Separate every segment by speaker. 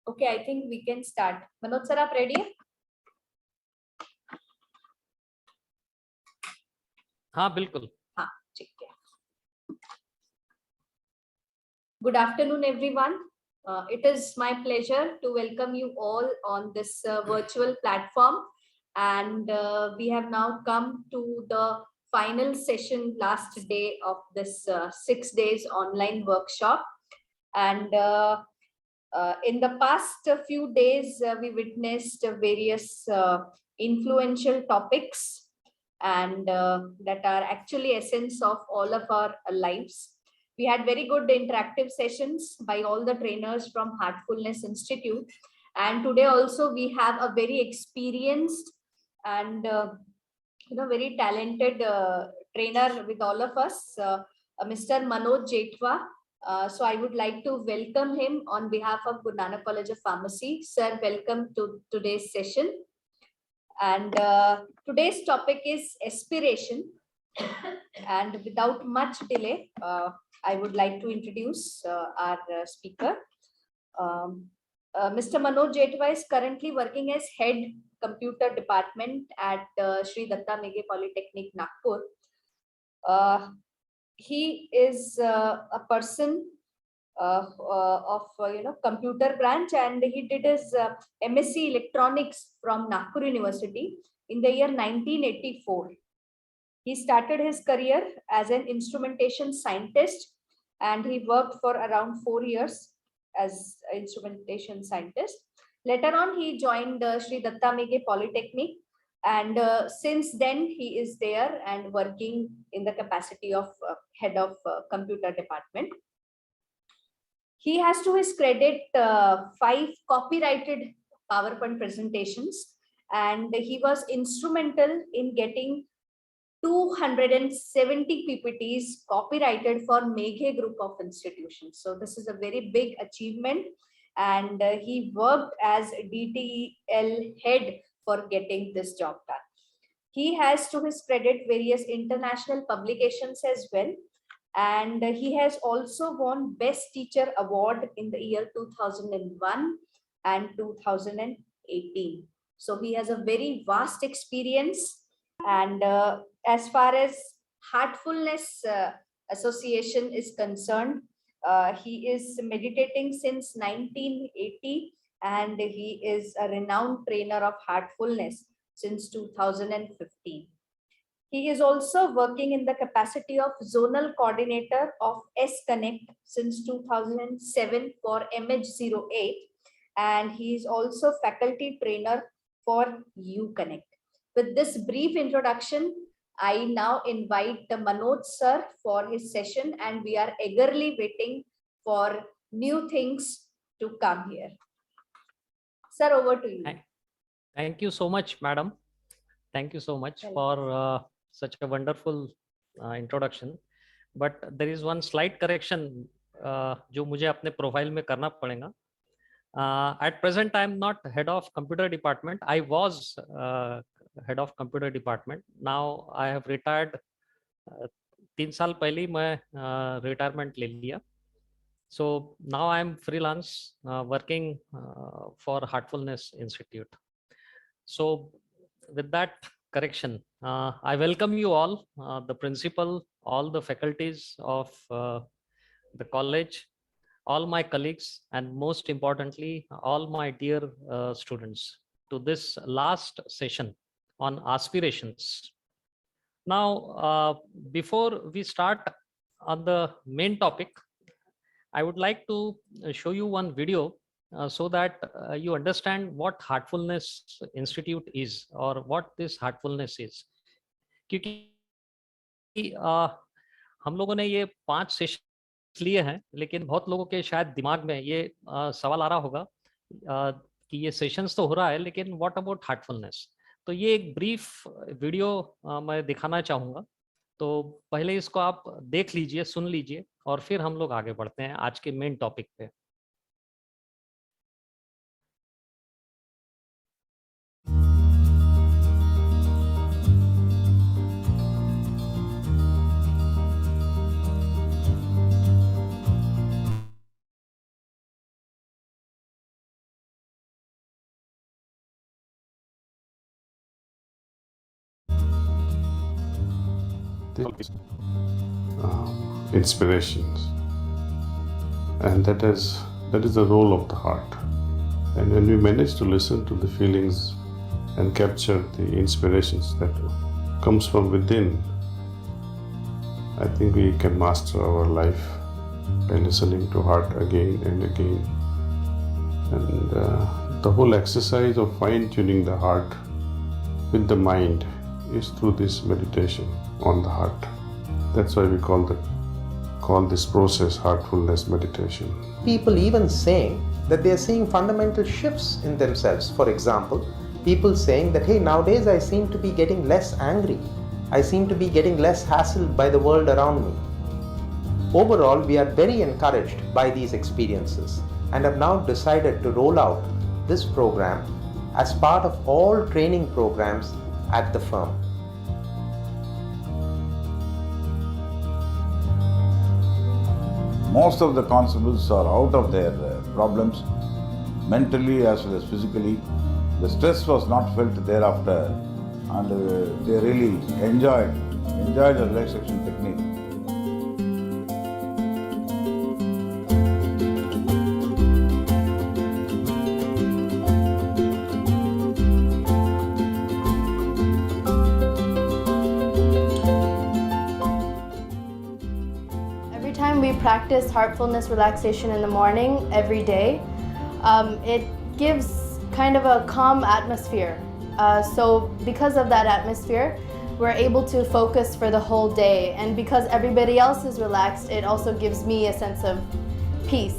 Speaker 1: Okay, I think we can start. Manoj sir, आप ready?
Speaker 2: हाँ बिल्कुल.
Speaker 1: हाँ, ठीक है. Good afternoon, everyone. It is my pleasure to welcome you all on this virtual platform, and we have now come to the final session, last day of this 6 days online workshop. And in the past few days, we witnessed various influential topics and that are actually essence of all of our lives. We had very good interactive sessions by all the trainers from Heartfulness Institute. And today also we have a very experienced and very talented trainer with all of us, Mr. Manoj Jetwa. So I would like to welcome him on behalf of Guru Nanak College of Pharmacy. Sir, welcome to today's session. And today's topic is aspiration. And without much delay, I would like to introduce our speaker. Mr. Manoj Jetwa is currently working as head computer department at Sri Datta Meghe Polytechnic, Nagpur. He is a person of computer branch, and he did his MSc Electronics from Nagpur University in the year 1984. He started his career as an instrumentation scientist, and he worked for around 4 years as an instrumentation scientist. Later on, he joined Sri Datta Meghe Polytechnic, and since then he is there and working in the capacity of head of computer department. He has to his credit 5 copyrighted PowerPoint presentations, and he was instrumental in getting 270 PPTs copyrighted for Meghe group of institutions. So this is a very big achievement, and he worked as DTEL head for getting this job done. He has to his credit various international publications as well, and he has also won Best Teacher Award in the year 2001 and 2018. So he has a very vast experience. And as far as Heartfulness Association is concerned, he is meditating since 1980, and he is a renowned trainer of heartfulness since 2015. He is also working in the capacity of zonal coordinator of S Connect since 2007 for MH08, and he is also faculty trainer for U Connect. With this brief introduction, I now invite Manoj sir for his session, and we are eagerly waiting for new things to come here. Sir, over to you.
Speaker 2: Thank you so much, madam. Thank you so much for such a wonderful introduction. But there is one slight correction जो मुझे अपने profile में करना पड़ेगा. At present, I am not head of computer department. I was head of computer department. Now I have retired. 3 साल पहले ही मैं retirement ले लिया. So now I am freelance working for Heartfulness Institute. So with that correction, I welcome you all, the principal, all the faculties of the college, all my colleagues, and most importantly, all my dear students to this last session on aspirations. Now, before we start on the main topic, I would like to show you one video so that you understand what Heartfulness Institute is or what this Heartfulness is. क्योंकि हम लोगों ने ये 5 session लिए हैं, लेकिन बहुत लोगों के शायद दिमाग में ये सवाल आ रहा होगा कि ये सेशंस तो हो रहा है, लेकिन व्हाट अबाउट हार्टफुलनेस. तो ये एक ब्रीफ वीडियो मैं दिखाना चाहूँगा. तो पहले इसको आप देख लीजिए, सुन लीजिए, और फिर हम लोग आगे बढ़ते हैं आज के मेन टॉपिक पे.
Speaker 3: these inspirations, and that is the role of the heart. And when we manage to listen to the feelings and capture the inspirations that comes from within, I think we can master our life by listening to heart again and again. And the whole exercise of fine-tuning the heart with the mind is through this meditation on the heart. That's why we call this process heartfulness meditation.
Speaker 4: People even saying that they are seeing fundamental shifts in themselves. For example, people saying that, hey, nowadays I seem to be getting less angry. I seem to be getting less hassled by the world around me. Overall, we are very encouraged by these experiences and have now decided to roll out this program as part of all training programs at the firm.
Speaker 5: Most of the constables are out of their problems, mentally as well as physically. The stress was not felt thereafter, and they really enjoyed the relaxation technique.
Speaker 6: Every time we practice heartfulness relaxation in the morning, every day, it gives kind of a calm atmosphere. So because of that atmosphere, we're able to focus for the whole day. And because everybody else is relaxed, it also gives me a sense of peace.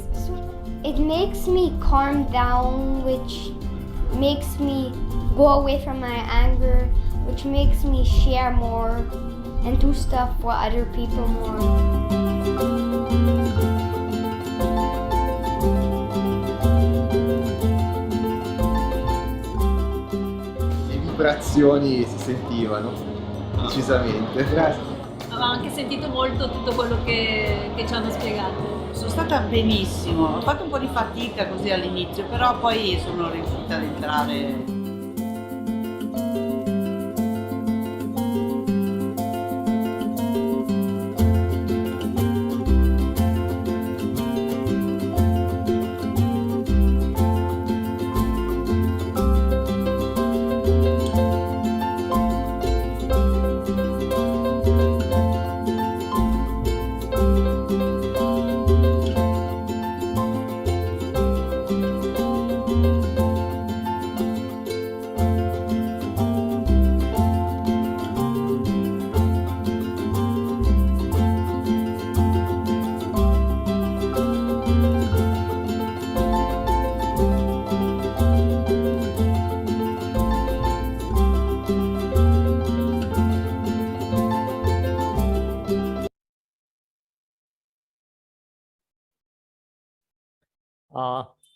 Speaker 7: It makes me calm down, which makes me go away from my anger, which makes me share more and do stuff for other people more.
Speaker 8: Vibrazioni si sentivano decisamente.
Speaker 9: Grazie. Avevo anche sentito molto tutto quello che ci hanno spiegato.
Speaker 10: Sono stata benissimo, ho fatto un po' di fatica così all'inizio, però poi sono riuscita ad entrare.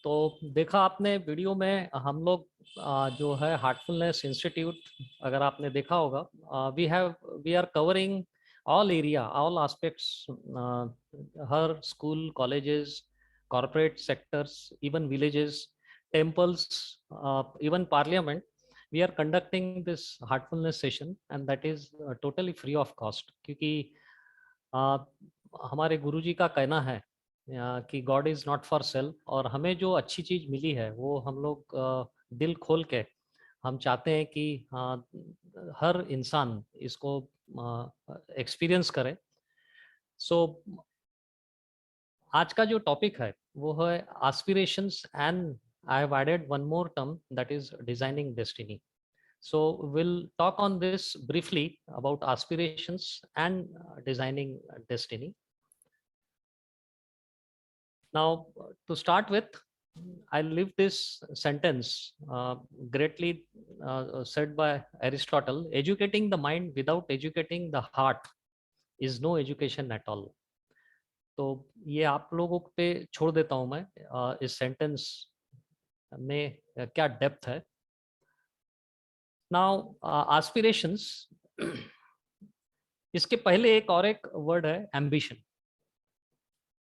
Speaker 2: तो देखा आपने video में हम लोग जो है Heartfulness institute, अगर आपने देखा होगा, we are covering all area, all aspects, हर school, colleges, corporate sectors, even villages, temples, even parliament. We are conducting this heartfulness session, and that is totally free of cost, क्योंकि हमारे गुरुजी का कहना है कि God is not for sale, और हमें जो अच्छी चीज मिली है वो हम लोग दिल खोल के हम चाहते हैं कि हर इंसान इसको एक्सपीरियंस करे. सो आज का जो टॉपिक है वो है aspirations, and I have added one more term, that is designing destiny. So we'll talk on this briefly about aspirations and designing destiny. Now, to start with, I'll leave this sentence greatly said by Aristotle: educating the mind without educating the heart is no education at all. तो ये आप लोगों पे छोड़ देता हूं मैं, इस सेंटेंस में क्या डेप्थ है. Now, aspirations, इसके पहले एक वर्ड है ambition.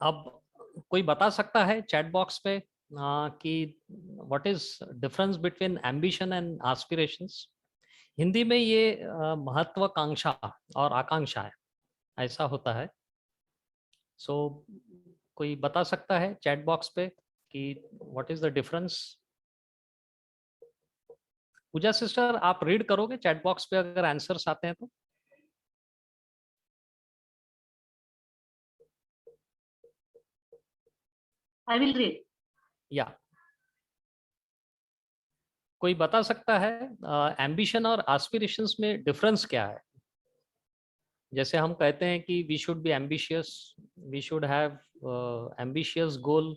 Speaker 2: अब कोई बता सकता है चैट बॉक्स पे कि what is difference between ambition and aspirations? Hindi में ये महत्वाकांक्षा और आकांक्षा है. ऐसा होता है। सो कोई बता सकता है चैट बॉक्स पे कि what is the difference? Pooja sister, आप रीड करोगे चैट बॉक्स पे अगर आंसर्स आते हैं तो?
Speaker 9: I will read.
Speaker 2: या कोई बता सकता है एम्बिशन और एस्पिरेशंस में डिफरेंस क्या है? जैसे हम कहते हैं कि we should be ambitious, we should have ambitious goal,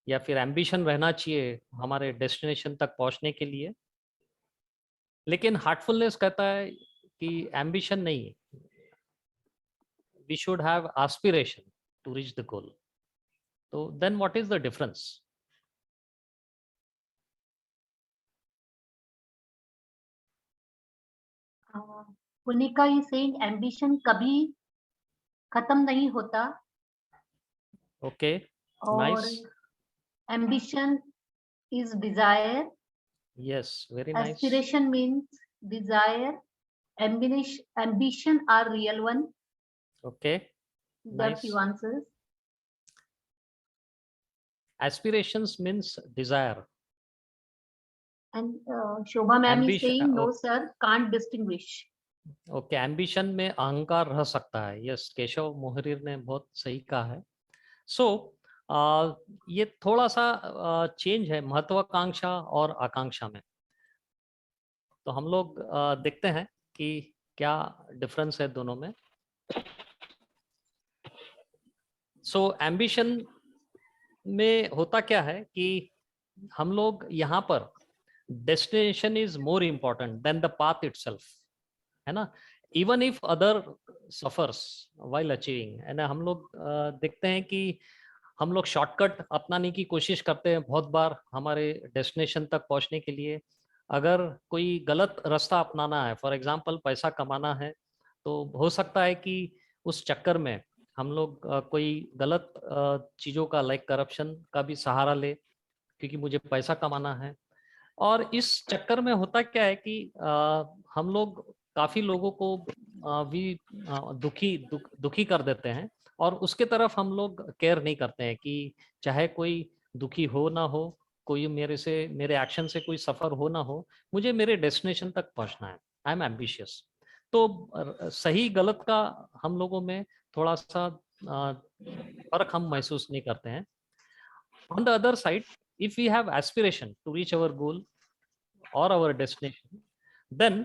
Speaker 2: या फिर एम्बिशन रहना चाहिए हमारे डेस्टिनेशन तक पहुंचने के लिए। लेकिन हार्टफुलनेस कहता है कि एम्बिशन नहीं, we should have aspiration to reach the goal. तो then what is the difference?
Speaker 9: Punika is saying ambition कभी खत्म नहीं होता,
Speaker 2: ओके,
Speaker 9: और
Speaker 2: nice,
Speaker 9: ambition is desire,
Speaker 2: yes, very nice,
Speaker 9: aspiration means desire, ambition are real one.
Speaker 2: Okay,
Speaker 9: There are
Speaker 2: nice.
Speaker 9: few answers.
Speaker 2: Aspirations means desire.
Speaker 9: And Shobha ma'am is
Speaker 2: Ambition-
Speaker 9: saying no sir, can't distinguish.
Speaker 2: Okay, ambition में अहंकार रह सकता है। Yes, Keshav Mohrir ने बहुत सही कहा है। सो ये थोड़ा सा चेंज है महत्वाकांक्षा और आकांक्षा में। तो हम लोग देखते हैं कि क्या डिफरेंस है दोनों में। सो एम्बिशन में होता क्या है कि हम लोग यहाँ पर destination is more important than the path itself, है ना। Even if other suffers while achieving, है ना। हम लोग देखते हैं कि हम लोग शॉर्टकट अपनाने की कोशिश करते हैं बहुत बार हमारे डेस्टिनेशन तक पहुंचने के लिए। अगर कोई गलत रास्ता अपनाना है, फॉर एग्जांपल पैसा कमाना है, तो हो सकता है कि उस चक्कर में हम लोग कोई गलत चीज़ों का, लाइक करप्शन का भी सहारा ले, क्योंकि मुझे पैसा कमाना है। और इस चक्कर में होता क्या है कि हम लोग काफ़ी लोगों को भी दुखी कर देते हैं, और उसके तरफ हम लोग केयर नहीं करते हैं कि चाहे कोई दुखी हो ना हो, कोई मेरे एक्शन से कोई सफ़र हो ना हो, मुझे मेरे डेस्टिनेशन तक पहुंचना है। I am ambitious. तो सही गलत का हम लोगों में थोड़ा सा फर्क हम महसूस नहीं करते हैं। On the other side, if we have aspiration to reach our goal or our destination, then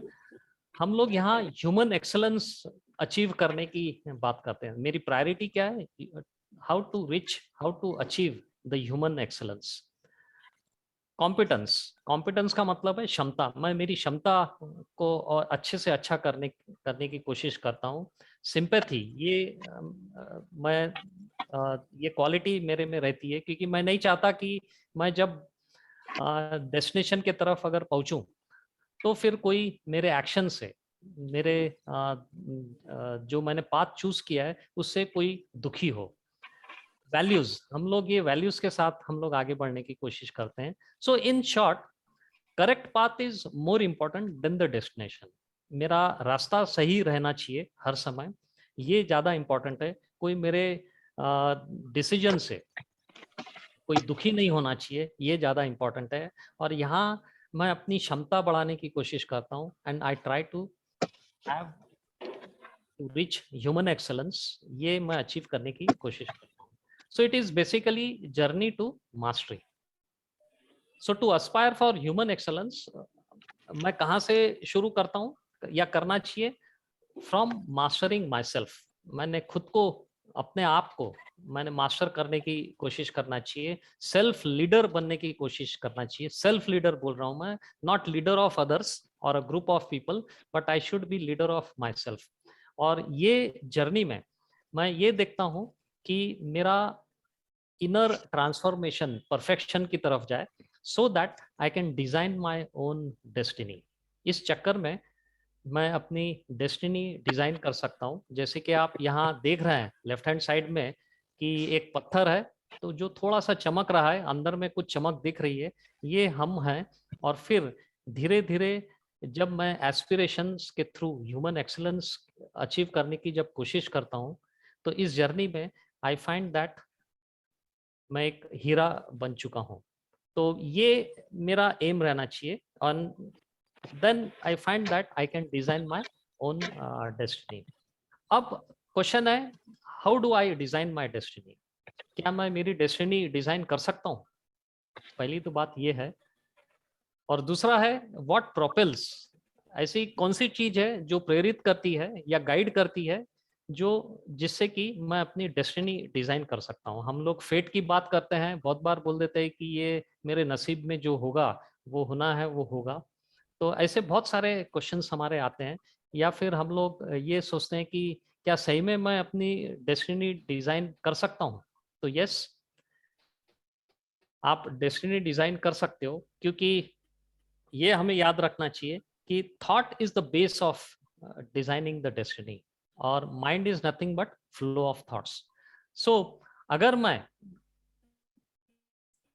Speaker 2: हम लोग यहाँ ह्यूमन एक्सेलेंस अचीव करने की बात करते हैं। मेरी प्रायोरिटी क्या है? How to achieve the human excellence. Competence का मतलब है क्षमता। मैं मेरी क्षमता को और अच्छे से अच्छा करने की कोशिश करता हूँ। सिंपैथी, ये क्वालिटी मेरे में रहती है, क्योंकि मैं नहीं चाहता कि मैं जब डेस्टिनेशन के तरफ अगर पहुंचूं तो फिर कोई मेरे एक्शन से, मेरे जो मैंने पाथ चूज किया है उससे कोई दुखी हो। वैल्यूज, हम लोग ये वैल्यूज के साथ हम लोग आगे बढ़ने की कोशिश करते हैं। So in short, correct path is more important than the destination. मेरा रास्ता सही रहना चाहिए हर समय, ये ज़्यादा इम्पोर्टेंट है। कोई मेरे डिसीजन से कोई दुखी नहीं होना चाहिए, ये ज़्यादा इम्पोर्टेंट है। और यहाँ मैं अपनी क्षमता बढ़ाने की कोशिश करता हूँ, and I try to have to reach human excellence. ये मैं अचीव करने की कोशिश करता हूँ। So it is basically journey to mastery. So to aspire for human excellence, मैं कहाँ से शुरू करता हूँ या करना चाहिए? From mastering myself. मैंने खुद को, अपने आप को मैंने मास्टर करने की कोशिश करना चाहिए। सेल्फ लीडर बनने की कोशिश करना चाहिए। सेल्फ लीडर बोल रहा हूं मैं, नॉट लीडर ऑफ अदर्स और a group of people, but I should be leader of my self. और ये जर्नी में मैं ये देखता हूं कि मेरा इनर ट्रांसफॉर्मेशन परफेक्शन की तरफ जाए, so that I can design my own destiny. इस चक्कर में मैं अपनी डेस्टिनी डिजाइन कर सकता हूँ। जैसे कि आप यहाँ देख रहे हैं लेफ्ट हैंड साइड में कि एक पत्थर है, तो जो थोड़ा सा चमक रहा है, अंदर में कुछ चमक दिख रही है, ये हम हैं। और फिर धीरे धीरे जब मैं एस्पिरेशंस के थ्रू ह्यूमन एक्सेलेंस अचीव करने की जब कोशिश करता हूँ तो इस जर्नी में आई फाइंड दैट मैं एक हीरा बन चुका हूँ। तो ये मेरा एम रहना चाहिए और then I find that I can design my own destiny. अब क्वेश्चन है, how do I design my destiny? क्या मैं मेरी डेस्टिनी डिजाइन कर सकता हूँ? पहली तो बात ये है। और दूसरा है, व्हाट प्रोपेल्स, ऐसी कौन सी चीज है जो प्रेरित करती है या गाइड करती है जो जिससे कि मैं अपनी डेस्टिनी डिजाइन कर सकता हूँ। हम लोग फेट की बात करते हैं, बहुत बार बोल देते हैं कि ये मेरे नसीब में जो होगा वो होना है वो होगा। तो ऐसे बहुत सारे क्वेश्चंस हमारे आते हैं। या फिर हम लोग ये सोचते हैं कि क्या सही में मैं अपनी डेस्टिनी डिजाइन कर सकता हूँ? तो यस, आप डेस्टिनी डिजाइन कर सकते हो, क्योंकि ये हमें याद रखना चाहिए कि thought is the base of designing the destiny और mind is nothing but flow of thoughts. So अगर मैं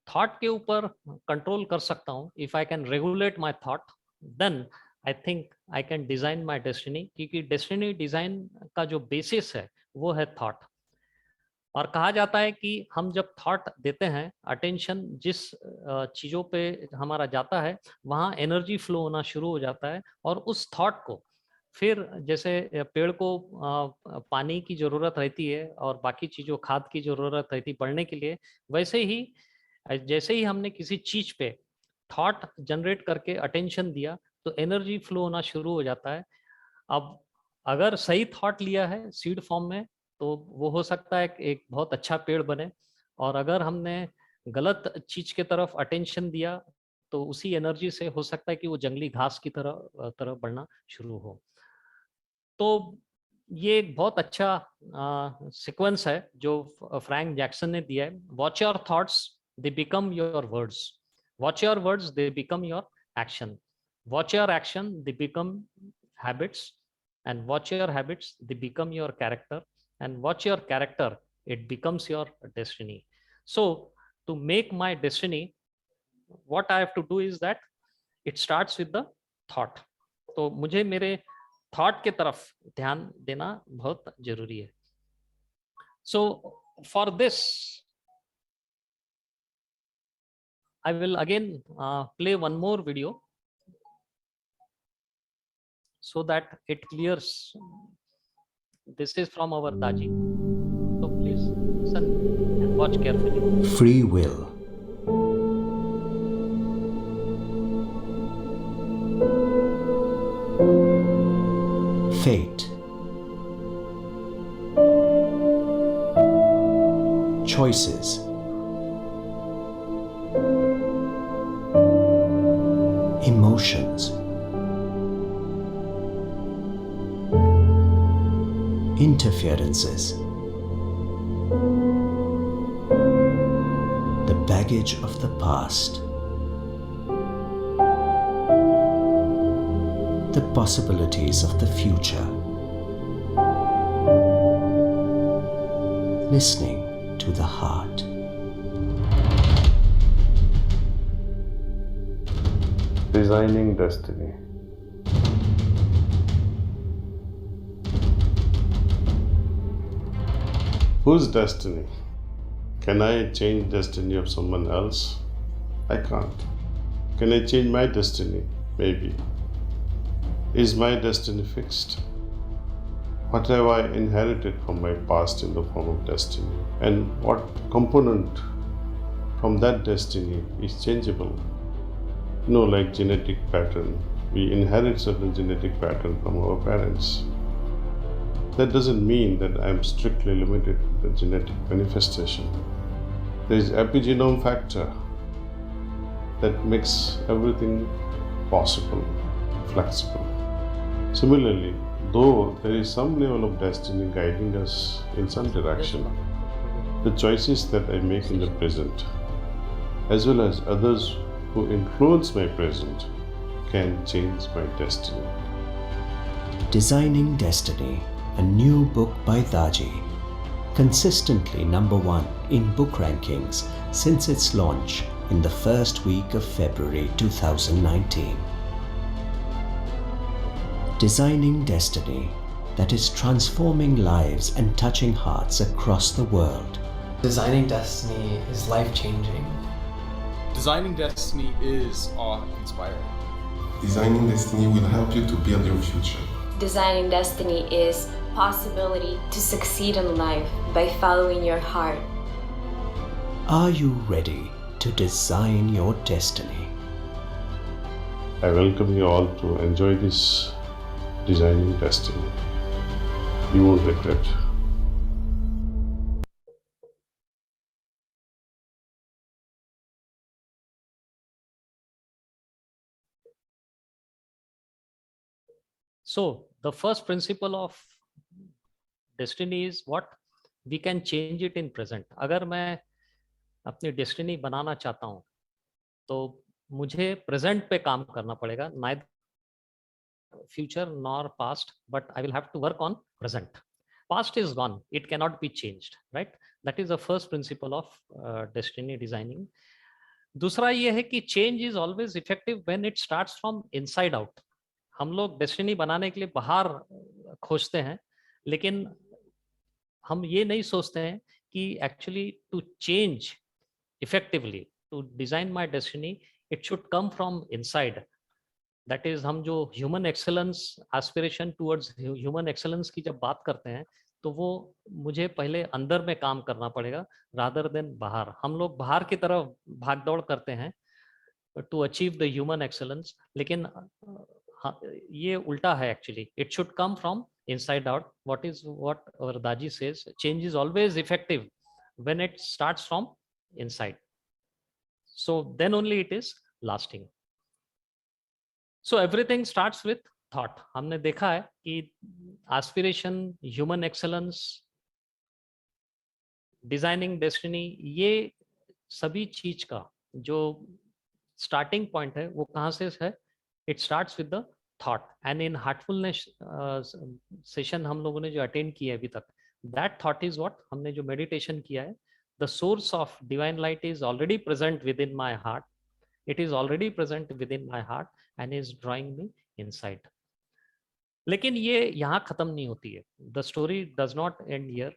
Speaker 2: थॉट के ऊपर कंट्रोल कर सकता हूँ, if I can regulate my thought, then I think I can design my destiny, क्योंकि destiny design का जो बेसिस है वो है थॉट। और कहा जाता है कि हम जब थॉट देते हैं, अटेंशन जिस चीज़ों पे हमारा जाता है वहाँ एनर्जी फ्लो होना शुरू हो जाता है और उस थॉट को फिर जैसे पेड़ को पानी की ज़रूरत रहती है और बाकी चीज़ों खाद की ज़रूरत रहती है बढ़ने के लिए, वैसे ही जैसे ही हमने किसी चीज़ पे थॉट जनरेट करके अटेंशन दिया तो एनर्जी फ्लो होना शुरू हो जाता है। अब अगर सही थॉट लिया है सीड फॉर्म में तो वो हो सकता है एक बहुत अच्छा पेड़ बने, और अगर हमने गलत चीज के तरफ अटेंशन दिया तो उसी एनर्जी से हो सकता है कि वो जंगली घास की तरह बढ़ना शुरू हो। तो ये एक बहुत अच्छा सीक्वेंस है जो फ्रैंक जैक्सन ने दिया है। Watch your thoughts, they become your words. Watch your words, they become your action. Watch your action, they become habits. And watch your habits, they become your character. And watch your character, it becomes your destiny. So to make my destiny, what I have to do is that it starts with the thought. तो मुझे मेरे thought के तरफ ध्यान देना बहुत जरूरी है। So for this, I will again play one more video so that it clears. This is from our Daji. So please listen and watch carefully.
Speaker 11: Free will. Fate. Choices. Emotions. Interferences. The baggage of the past. The possibilities of the future. Listening to the heart.
Speaker 3: Designing destiny. Whose destiny? Can I change destiny of someone else? I can't. Can I change my destiny? Maybe. Is my destiny fixed? What have I inherited from my past in the form of destiny? And what component from that destiny is changeable? You know, like genetic pattern. We inherit certain genetic pattern from our parents. That doesn't mean that I'm strictly limited to the genetic manifestation. There is epigenome factor that makes everything possible, flexible. Similarly, though there is some level of destiny guiding us in some direction, the choices that I make in the present, as well as others who influence my present, can change my destiny.
Speaker 11: Designing Destiny, a new book by Daji, consistently #1 in book rankings since its launch in the first week of February 2019. Designing Destiny, that is transforming lives and touching hearts across the world.
Speaker 12: Designing Destiny is life-changing.
Speaker 13: Designing Destiny is awe-inspiring.
Speaker 14: Designing Destiny will help you to build your future.
Speaker 15: Designing Destiny is possibility to succeed in life by following your heart.
Speaker 11: Are you ready to design your destiny?
Speaker 3: I welcome you all to enjoy this Designing Destiny. You won't regret.
Speaker 2: So the first principle of destiny is what? We can change it in present. अगर मैं अपनी destiny बनाना चाहता हूँ तो मुझे present पे काम करना पड़ेगा, neither future nor past, but I will have to work on present. Past is gone, it cannot be changed, right? That is the first principle of destiny designing. दूसरा ये है कि change is always effective when it starts from inside out. हम लोग destiny बनाने के लिए बाहर खोजते हैं, लेकिन हम ये नहीं सोचते हैं कि actually to change effectively, to design my destiny, it should come from inside. That is, हम जो human excellence, aspiration towards human excellence की जब बात करते हैं तो वो मुझे पहले अंदर में काम करना पड़ेगा रादर देन बाहर. हम लोग बाहर की तरफ भागदौड़ करते हैं to achieve the human excellence, लेकिन ये उल्टा है actually. It should come from inside out. What our Daji says, change is always effective when it starts from inside. So then only it is lasting. So everything starts with thought. हमने देखा है कि aspiration, human excellence, designing destiny, ये सभी चीज का जो starting point है वो कहाँ से है? It starts with the thought. And in heartfulness session हम लोगों ने जो अटेंड किया है अभी तक, that thought is what? हमने जो meditation किया है, the source of divine light is already present within my heart. It is already present within my heart and is drawing me inside. लेकिन ये यहाँ खत्म नहीं होती है. The story does not end here,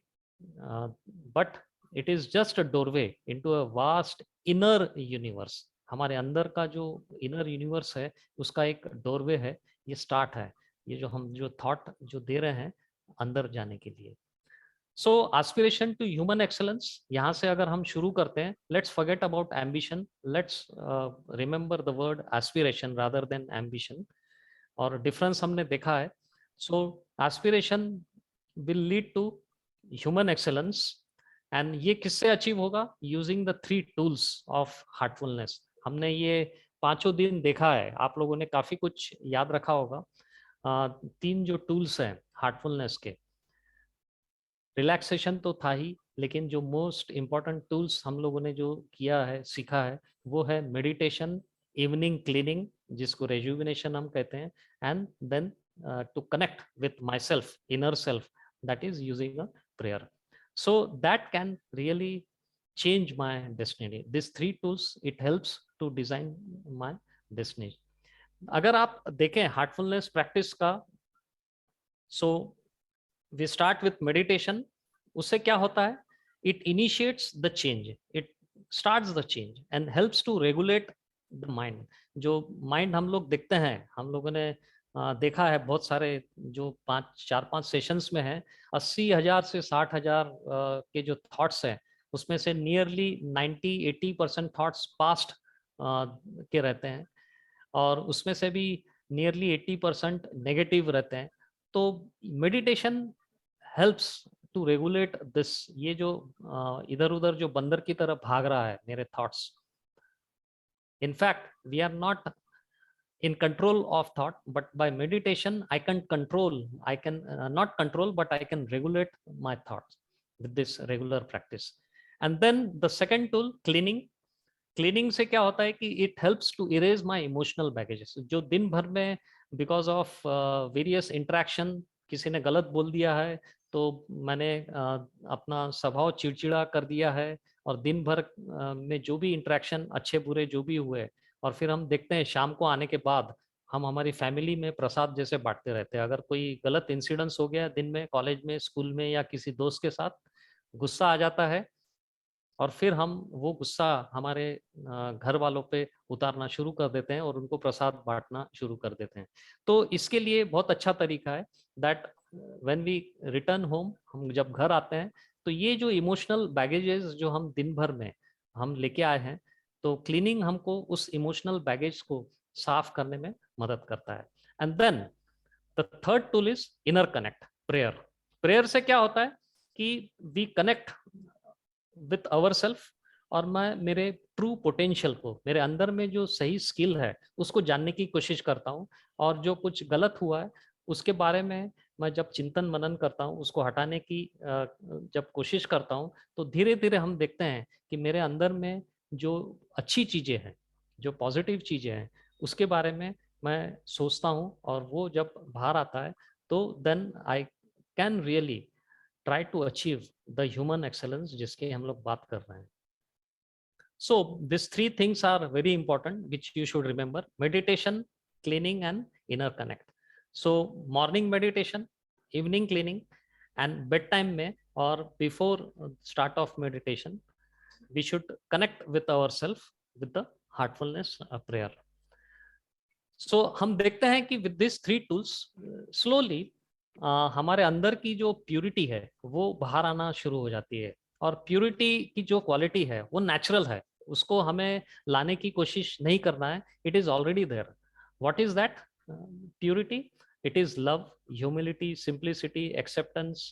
Speaker 2: but it is just a doorway into a vast inner universe. हमारे अंदर का जो इनर यूनिवर्स है उसका एक डोरवे है, ये स्टार्ट है, ये जो हम जो थॉट जो दे रहे हैं अंदर जाने के लिए. So aspiration to human excellence, यहाँ से अगर हम शुरू करते हैं, let's forget about ambition, let's remember the word aspiration rather than ambition. और डिफरेंस हमने देखा है. So aspiration will lead to human excellence, and ये किससे अचीव होगा? Using the 3 tools of heartfulness. हमने ये 5 दिन देखा है, आप लोगों ने काफी कुछ याद रखा होगा. 3 जो टूल्स हैं हार्टफुलनेस के, रिलैक्सेशन तो था ही, लेकिन जो मोस्ट इम्पॉर्टेंट टूल्स हम लोगों ने जो किया है, सीखा है, वो है मेडिटेशन, इवनिंग क्लीनिंग जिसको रेजुविनेशन हम कहते हैं, and then to connect with myself, inner self, that is using a prayer. So that can really change my destiny. These 3 tools, it helps to design my destiny. अगर आप देखें Heartfulness practice का, so we start with meditation. उससे क्या होता है? It initiates the change. It starts the change and helps to regulate the mind. जो mind हम लोग देखते हैं, हम लोगों ने देखा है बहुत सारे जो 4-5 सेशंस में है, 80,000 से 60,000 के जो थॉट्स हैं उसमें से नियरली 90-80% थॉट्स पास्ट के रहते हैं, और उसमें से भी नियरली 80% नेगेटिव रहते हैं. तो meditation helps to regulate this. ये जो इधर उधर जो बंदर की तरह भाग रहा है मेरे thoughts, in fact we are not in control of thought, but by meditation I can not control, but I can regulate my thoughts with this regular practice. And then the second tool, cleaning से क्या होता है कि it helps to erase my emotional baggages. जो दिन भर में because of various interaction किसी ने गलत बोल दिया है तो मैंने अपना स्वभाव चिड़चिड़ा कर दिया है, और दिन भर में जो भी इंटरेक्शन अच्छे बुरे जो भी हुए, और फिर हम देखते हैं शाम को आने के बाद हम हमारी फैमिली में प्रसाद जैसे बांटते रहते हैं। अगर कोई गलत इंसिडेंस हो गया दिन में, कॉलेज में, स्कूल में या किसी दोस्त के साथ, गुस्सा आ जाता है और फिर हम वो गुस्सा हमारे घर वालों पे उतारना शुरू कर देते हैं और उनको प्रसाद बांटना शुरू कर देते हैं। तो इसके लिए बहुत अच्छा तरीका है that when we return home, हम जब घर आते हैं तो ये जो इमोशनल बैगेजेस जो हम दिन भर में हम लेके आए हैं, तो क्लीनिंग हमको उस इमोशनल बैगेज को साफ करने में मदद करता है। And then the third tool is inner connect, prayer. Prayer से क्या होता है कि we connect with our self, और मैं मेरे ट्रू पोटेंशियल को, मेरे अंदर में जो सही स्किल है उसको जानने की कोशिश करता हूँ, और जो कुछ गलत हुआ है उसके बारे में मैं जब चिंतन मनन करता हूँ, उसको हटाने की जब कोशिश करता हूँ, तो धीरे धीरे हम देखते हैं कि मेरे अंदर में जो अच्छी चीज़ें हैं, जो पॉजिटिव चीज़ें हैं, उसके बारे में मैं सोचता हूँ, और वो जब बाहर आता है तो then I can really try to achieve the human excellence जिसके हम लोग बात कर रहे हैं। So these three things are very important which you should remember: meditation, cleaning and inner connect. So morning meditation, evening cleaning and bedtime में और before start of meditation we should connect with ourselves with the heartfulness of prayer. So हम देखते हैं कि with these three tools slowly हमारे अंदर की जो प्यूरिटी है वो बाहर आना शुरू हो जाती है, और प्यूरिटी की जो क्वालिटी है वो नेचुरल है, उसको हमें लाने की कोशिश नहीं करना है, it is already there. What is that purity? It is love, humility, simplicity, acceptance,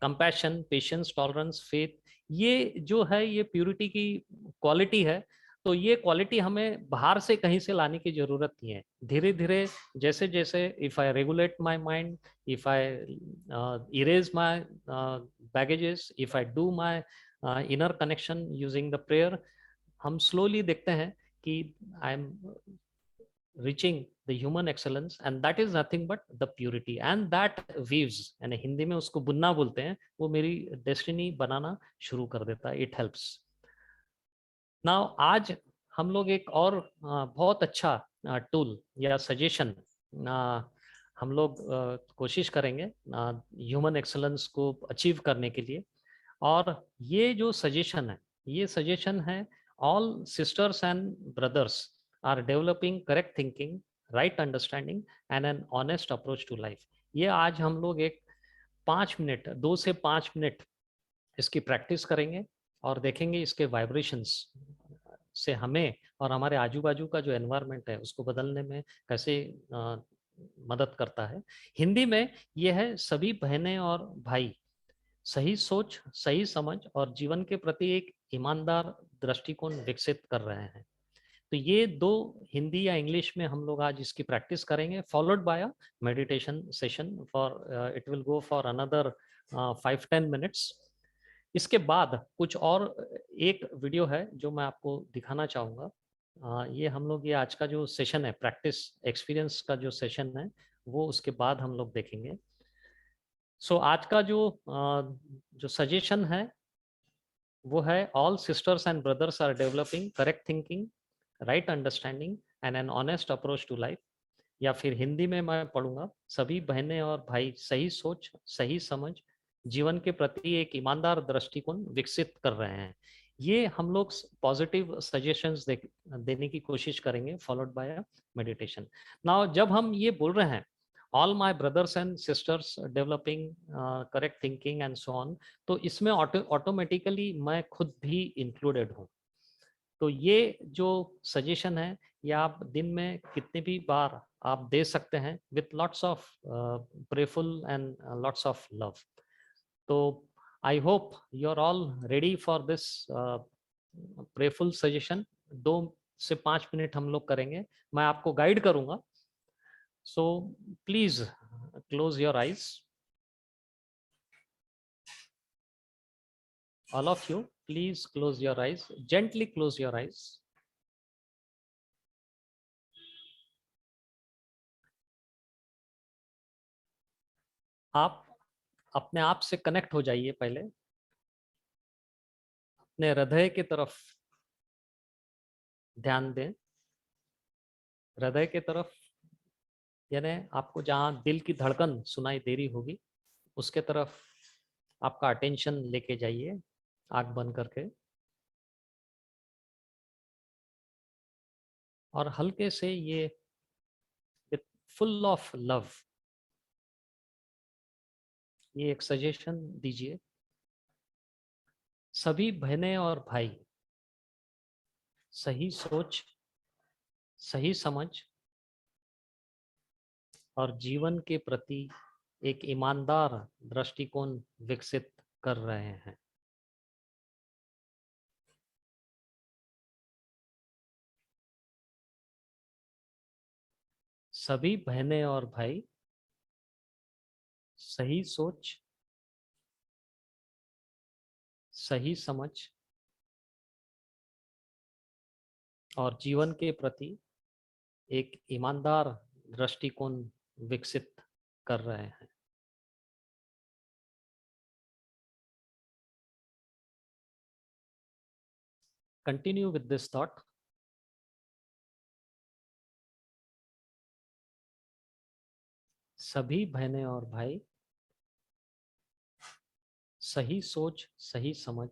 Speaker 2: compassion, patience, tolerance, faith. ये जो है ये प्यूरिटी की क्वालिटी है। तो ये क्वालिटी हमें बाहर से कहीं से लाने की जरूरत नहीं है। धीरे धीरे जैसे जैसे if I regulate my mind, if I erase my baggages, if I do my inner connection using the prayer, हम slowly देखते हैं कि I am reaching the human excellence, and that is nothing but the purity, and that weaves, यानी हिंदी में उसको बुनना बोलते हैं, वो मेरी डेस्टिनी बनाना शुरू कर देता है। It helps. नाउ आज हम लोग एक और बहुत अच्छा टूल या सजेशन हम लोग कोशिश करेंगे ह्यूमन एक्सेलेंस को अचीव करने के लिए। और ये जो सजेशन है, ये सजेशन है all sisters and brothers are developing correct thinking, right understanding and an honest approach to life. ये आज हम लोग एक 5 मिनट, 2 से 5 मिनट इसकी प्रैक्टिस करेंगे और देखेंगे इसके वाइब्रेशंस से हमें और हमारे आजू बाजू का जो एनवायरनमेंट है उसको बदलने में कैसे मदद करता है। हिंदी में यह है: सभी बहनें और भाई सही सोच, सही समझ और जीवन के प्रति एक ईमानदार दृष्टिकोण विकसित कर रहे हैं। तो ये 2 हिंदी या इंग्लिश में हम लोग आज इसकी प्रैक्टिस करेंगे, followed by a meditation session for it will go for another 5-10 minutes. इसके बाद कुछ और एक वीडियो है जो मैं आपको दिखाना चाहूँगा। ये हम लोग, ये आज का जो सेशन है, प्रैक्टिस एक्सपीरियंस का जो सेशन है, वो उसके बाद हम लोग देखेंगे। सो आज का जो सजेशन है वो है: all sisters and brothers are developing correct thinking, right understanding and an honest approach to life. या फिर हिंदी में मैं पढ़ूंगा: सभी बहनें और भाई सही सोच, सही समझ, जीवन के प्रति एक ईमानदार दृष्टिकोण विकसित कर रहे हैं। ये हम लोग पॉजिटिव सजेशंस देने की कोशिश करेंगे, फॉलोड बाय मेडिटेशन। नाउ जब हम ये बोल रहे हैं all my brothers and sisters developing correct thinking and so on, तो इसमें ऑटोमेटिकली मैं खुद भी इंक्लूडेड हूँ। तो ये जो सजेशन है ये आप दिन में कितने भी बार आप दे सकते हैं with lots of prayerful and lots of love. तो I hope you're all ready for this prayerful suggestion। 2 से 5 मिनट हम लोग करेंगे, मैं आपको गाइड करूंगा। So please close your eyes, all of you, please close your eyes, gently close your eyes। आप अपने आप से कनेक्ट हो जाइए, पहले अपने हृदय की तरफ ध्यान दें, हृदय की तरफ यानी आपको जहाँ दिल की धड़कन सुनाई दे रही होगी उसके तरफ आपका अटेंशन लेके जाइए, आंख बंद करके, और हल्के से ये फुल ऑफ लव ये एक सजेशन दीजिए। सभी बहनें और भाई सही सोच, सही समझ और जीवन के प्रति एक ईमानदार दृष्टिकोण विकसित कर रहे हैं। सभी बहनें और भाई सही सोच, सही समझ और जीवन के प्रति एक ईमानदार दृष्टिकोण विकसित कर रहे हैं। Continue with this thought. सभी बहनें और भाई सही सोच, सही समझ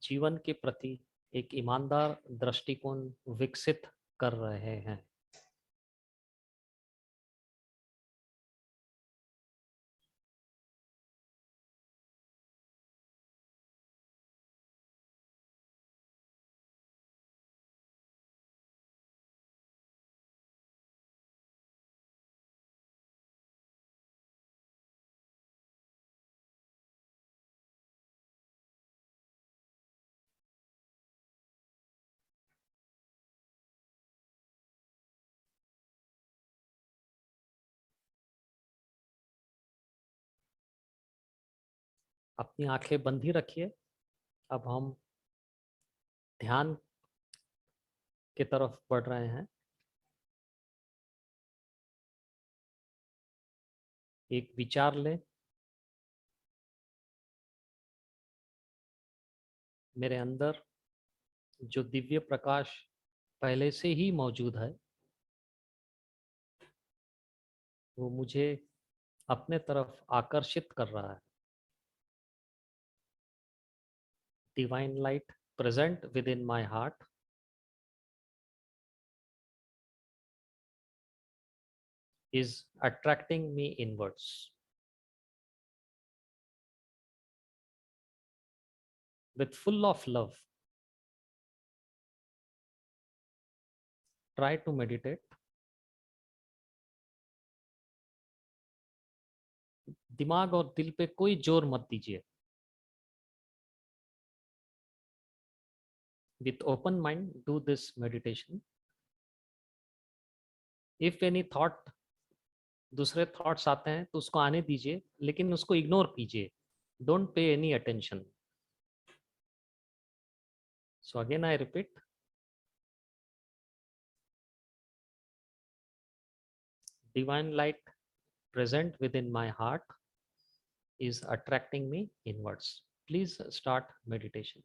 Speaker 2: जीवन के प्रति एक ईमानदार दृष्टिकोण विकसित कर रहे हैं। अपनी आंखें बंद ही रखिए। अब हम ध्यान की तरफ बढ़ रहे हैं। एक विचार लें, मेरे अंदर जो दिव्य प्रकाश पहले से ही मौजूद है वो मुझे अपने तरफ आकर्षित कर रहा है। Divine light present within my heart is attracting me inwards. With full of love, try to meditate. दिमाग और दिल पे कोई जोर मत दीजिए। With open mind, do this meditation. If any thought, दूसरे थॉट्स आते हैं तो उसको आने दीजिए, लेकिन उसको इग्नोर कीजिए। Don't pay any attention. So again I repeat, divine light present within my heart is attracting me inwards. Please start meditation.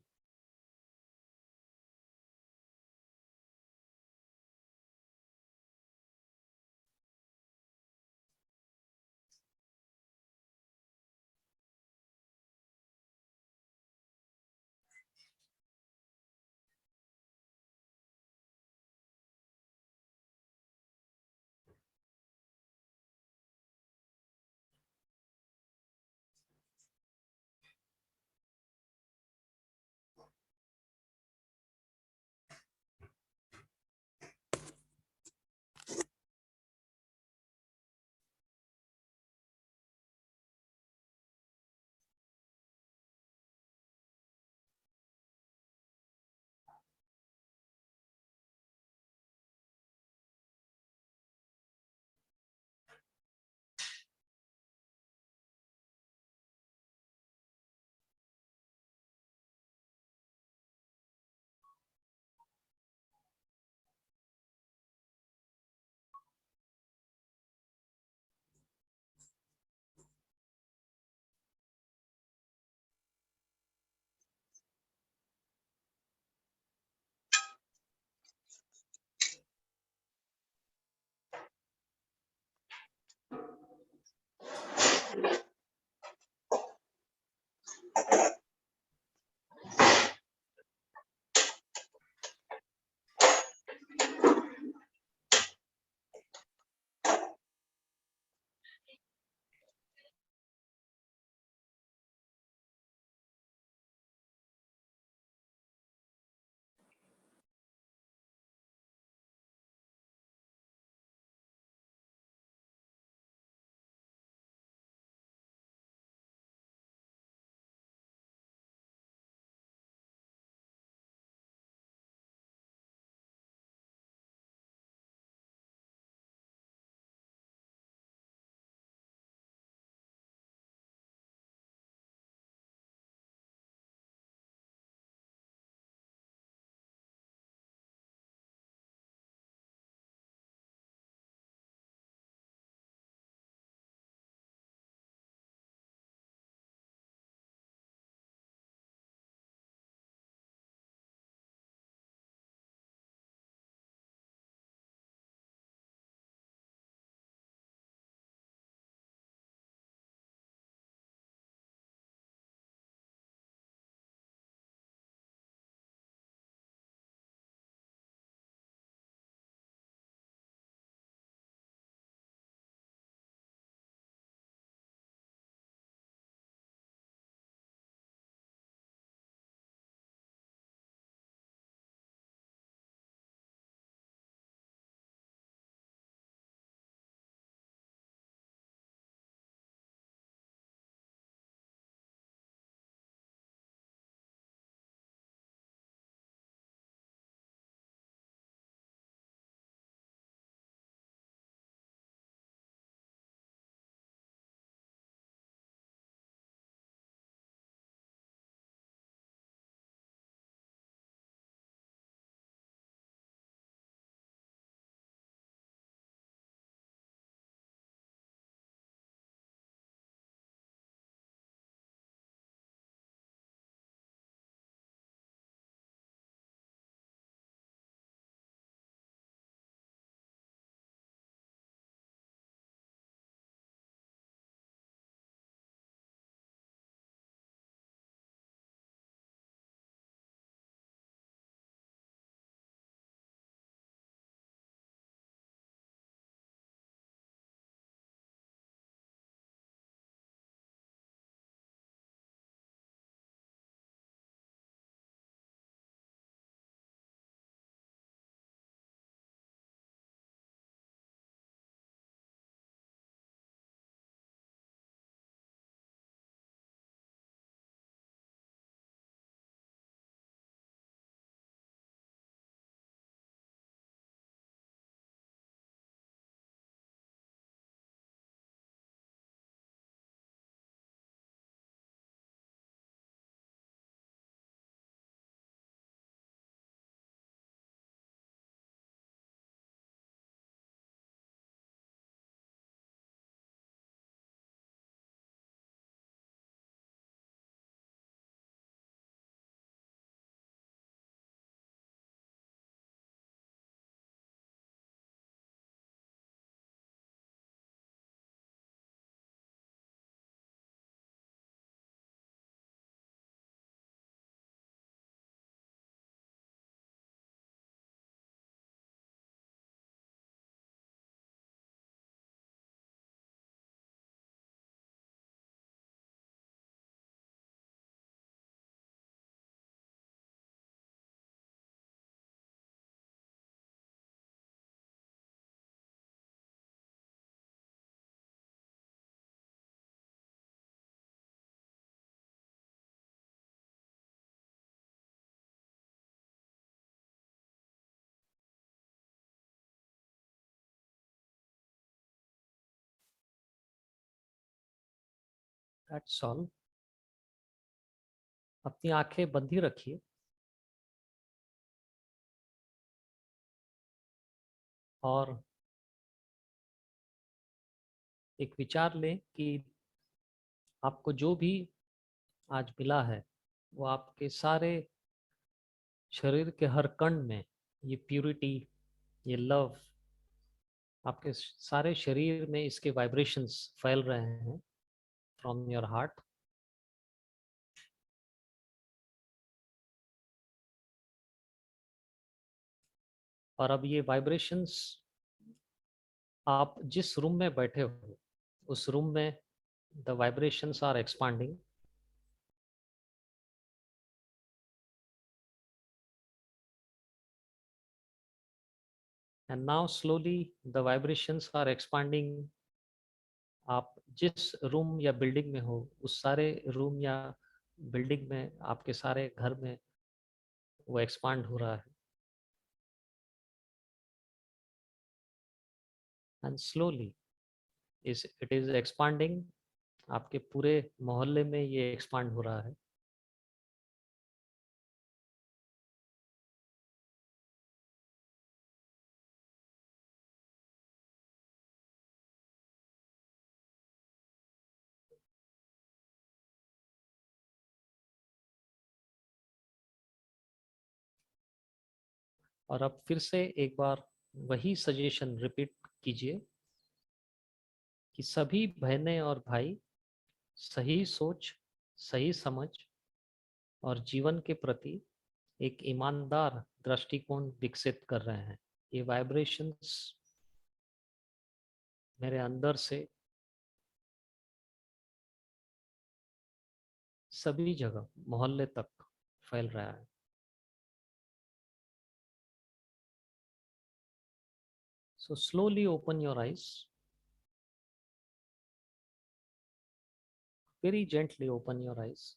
Speaker 2: That's all. अपनी आंखें बंद ही रखिए और एक विचार लें कि आपको जो भी आज मिला है वो आपके सारे शरीर के हर कण में ये प्यूरिटी, ये लव, आपके सारे शरीर में इसके वाइब्रेशंस फैल रहे हैं फ्रॉम योर हार्ट। और अब ये वाइब्रेशंस आप जिस रूम में बैठे हो उस रूम में the vibrations are expanding. And now slowly the vibrations are expanding. आप जिस रूम या बिल्डिंग में हो उस सारे रूम या बिल्डिंग में, आपके सारे घर में वो एक्सपांड हो रहा है. And slowly it is expanding. आपके पूरे मोहल्ले में ये एक्सपांड हो रहा है. और अब फिर से एक बार वही सजेशन रिपीट कीजिए कि सभी बहनें और भाई सही सोच, सही समझ और जीवन के प्रति एक ईमानदार दृष्टिकोण विकसित कर रहे हैं. ये वाइब्रेशंस मेरे अंदर से सभी जगह मोहल्ले तक फैल रहा है. So slowly open your eyes. Very gently open your eyes.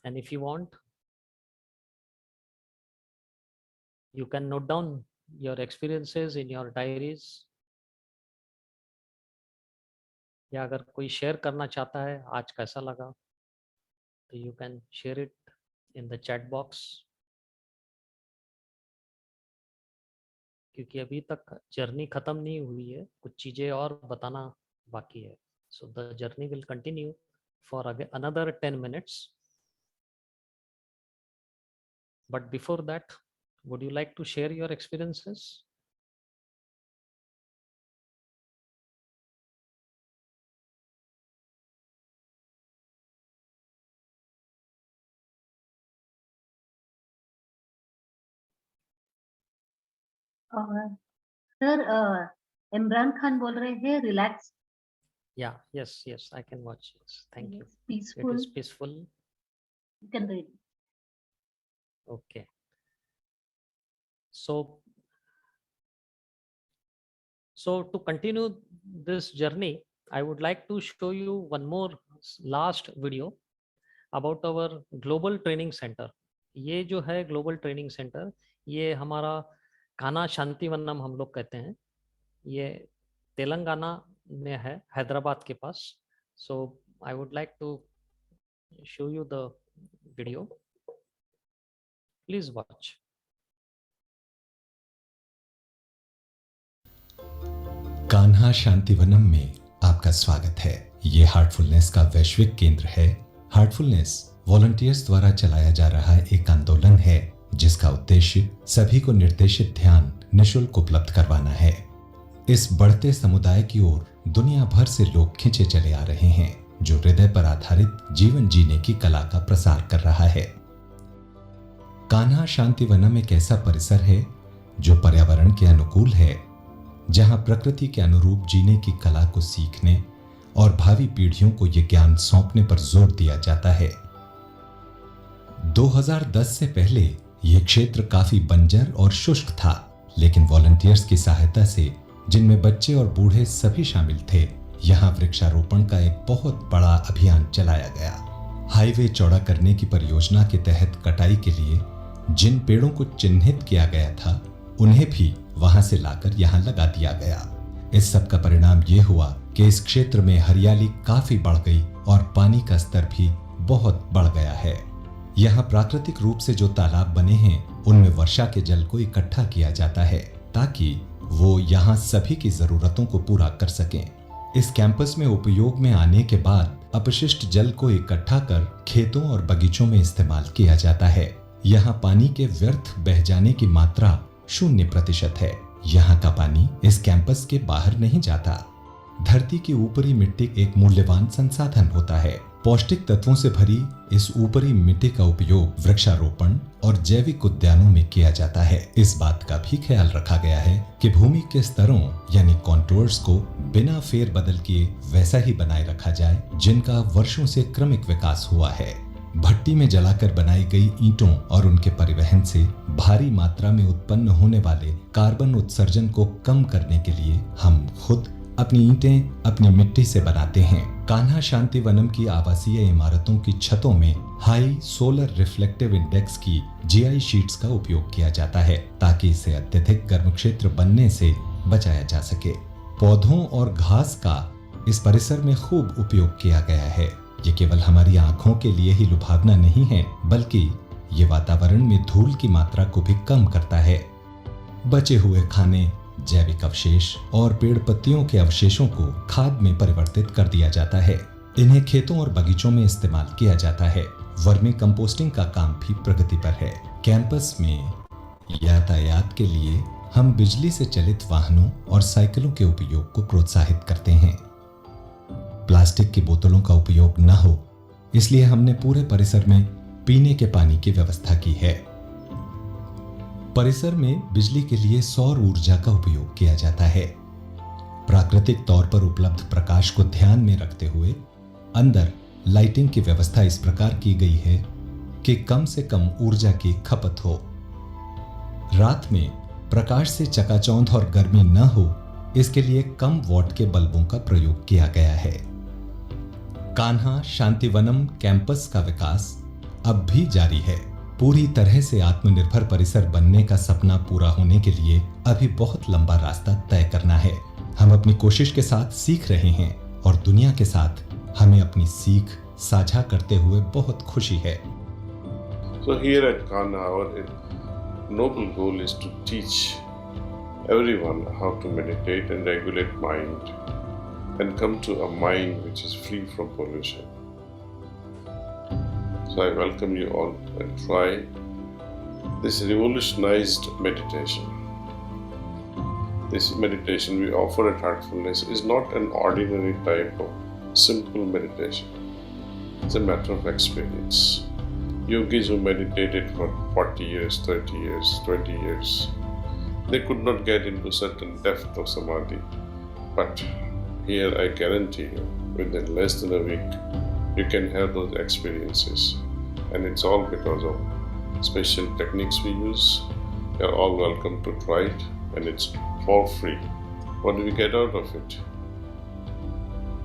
Speaker 2: And if you want, you can note down your experiences in your diaries. या अगर कोई शेयर करना चाहता है आज कैसा लगा तो you can share it in the chat box. क्योंकि अभी तक जर्नी खत्म नहीं हुई है, कुछ चीजें और बताना बाकी है. So the journey will continue for another 10 minutes. But before that, would you like to share your experiences?
Speaker 16: Sir Imran Khan बोल रहे हैं relax.
Speaker 2: Yeah, yes, I can watch. Yes, thank you.
Speaker 16: Peaceful.
Speaker 2: It is peaceful.
Speaker 16: You can read.
Speaker 2: Okay. So to continue this journey, I would like to show you one more last video about our global training center. ये जो है global training centre, ये हमारा कान्हा शांतिवनम हम लोग कहते हैं. ये तेलंगाना में है, हैदराबाद के पास. So I would like to show you the video. Please watch.
Speaker 17: Kanha Shantivanam में आपका स्वागत है. ये हार्टफुलनेस का वैश्विक केंद्र है. हार्टफुलनेस वॉलंटियर्स द्वारा चलाया जा रहा एक आंदोलन है जिसका उद्देश्य सभी को निर्देशित ध्यान निशुल्क उपलब्ध करवाना है. इस बढ़ते समुदाय की ओर दुनिया भर से लोग खींचे चले आ रहे हैं जो हृदय पर आधारित जीवन जीने की कला का प्रसार कर रहा है. कान्हा शांतिवनम एक ऐसा परिसर है जो पर्यावरण के अनुकूल है, जहां प्रकृति के अनुरूप जीने की कला को सीखने और भावी पीढ़ियों को यह ज्ञान सौंपने पर जोर दिया जाता है. 2010 से पहले यह क्षेत्र काफी बंजर और शुष्क था, लेकिन वॉलंटियर्स की सहायता से, जिनमें बच्चे और बूढ़े सभी शामिल थे, यहां वृक्षारोपण का एक बहुत बड़ा अभियान चलाया गया. हाईवे चौड़ा करने की परियोजना के तहत कटाई के लिए जिन पेड़ों को चिन्हित किया गया था उन्हें भी वहां से लाकर यहां लगा दिया गया. इस सब का परिणाम यह हुआ कि इस क्षेत्र में हरियाली काफी बढ़ गई और पानी का स्तर भी बहुत बढ़ गया है. यहाँ प्राकृतिक रूप से जो तालाब बने हैं उनमें वर्षा के जल को इकट्ठा किया जाता है ताकि वो यहाँ सभी की जरूरतों को पूरा कर सकें. इस कैंपस में उपयोग में आने के बाद अपशिष्ट जल को इकट्ठा कर खेतों और बगीचों में इस्तेमाल किया जाता है. यहाँ पानी के व्यर्थ बह जाने की मात्रा 0% है. यहाँ का पानी इस कैंपस के बाहर नहीं जाता. धरती की ऊपरी मिट्टी एक मूल्यवान संसाधन होता है पौष्टिक तत्वों से भरी इस ऊपरी मिट्टी का उपयोग वृक्षारोपण और जैविक उद्यानों में किया जाता है। इस बात का भी ख्याल रखा गया है कि भूमि के स्तरों यानी कॉन्टूर्स को बिना फेर बदल किए वैसा ही बनाए रखा जाए जिनका वर्षों से क्रमिक विकास हुआ है। भट्टी में जलाकर बनाई गई ईंटों और उनके परिवहन से भारी मात्रा में उत्पन्न होने वाले कार्बन उत्सर्जन को कम करने के लिए हम खुद अपनी ईंटें अपनी मिट्टी से बनाते हैं। कान्हा शांति वनम की आवासीय इमारतों की छतों में हाई सोलर रिफ्लेक्टिव इंडेक्स की जीआई शीट्स का उपयोग किया जाता है ताकि इसे अत्यधिक गर्म क्षेत्र बनने से बचाया जा सके। पौधों और घास का इस परिसर में खूब उपयोग किया गया है। ये केवल हमारी आंखों के लिए ही लुभावना नहीं है, बल्कि ये वातावरण में धूल की मात्रा को भी कम करता है। बचे हुए खाने, जैविक अवशेष और पेड़ पत्तियों के अवशेषों को खाद में परिवर्तित कर दिया जाता है। इन्हें खेतों और बगीचों में इस्तेमाल किया जाता है। वर्मी कंपोस्टिंग का काम भी प्रगति पर है। कैंपस में यातायात के लिए हम बिजली से चलित वाहनों और साइकिलों के उपयोग को प्रोत्साहित करते हैं। प्लास्टिक की बोतलों का उपयोग न हो, इसलिए हमने पूरे परिसर में पीने के पानी की व्यवस्था की है। परिसर में बिजली के लिए सौर ऊर्जा का उपयोग किया जाता है। प्राकृतिक तौर पर उपलब्ध प्रकाश को ध्यान में रखते हुए अंदर लाइटिंग की व्यवस्था इस प्रकार की गई है कि कम से कम ऊर्जा की खपत हो। रात में प्रकाश से चकाचौंध और गर्मी न हो, इसके लिए कम वॉट के बल्बों का प्रयोग किया गया है। कान्हा शांतिवनम कैंपस का विकास अब भी जारी है। पूरी तरह से आत्मनिर्भर परिसर बनने का सपना पूरा होने के लिए अभी बहुत लंबा रास्ता तय करना है। हम अपनी कोशिश के साथ सीख रहे हैं और दुनिया के साथ हमें अपनी सीख साझा करते हुए बहुत खुशी है।
Speaker 3: So here at Kanha, our noble goal is to teach everyone how to meditate and regulate mind and come to a mind which is free from pollution. So I welcome you all and try this revolutionized meditation. This meditation we offer at Heartfulness is not an ordinary type of simple meditation. It's a matter of experience. Yogis who meditated for 40 years, 30 years, 20 years, they could not get into certain depth of samadhi. But here I guarantee you, within less than a week, you can have those experiences. And it's all because of special techniques we use. You're all welcome to try it, and it's for free. What do we get out of it?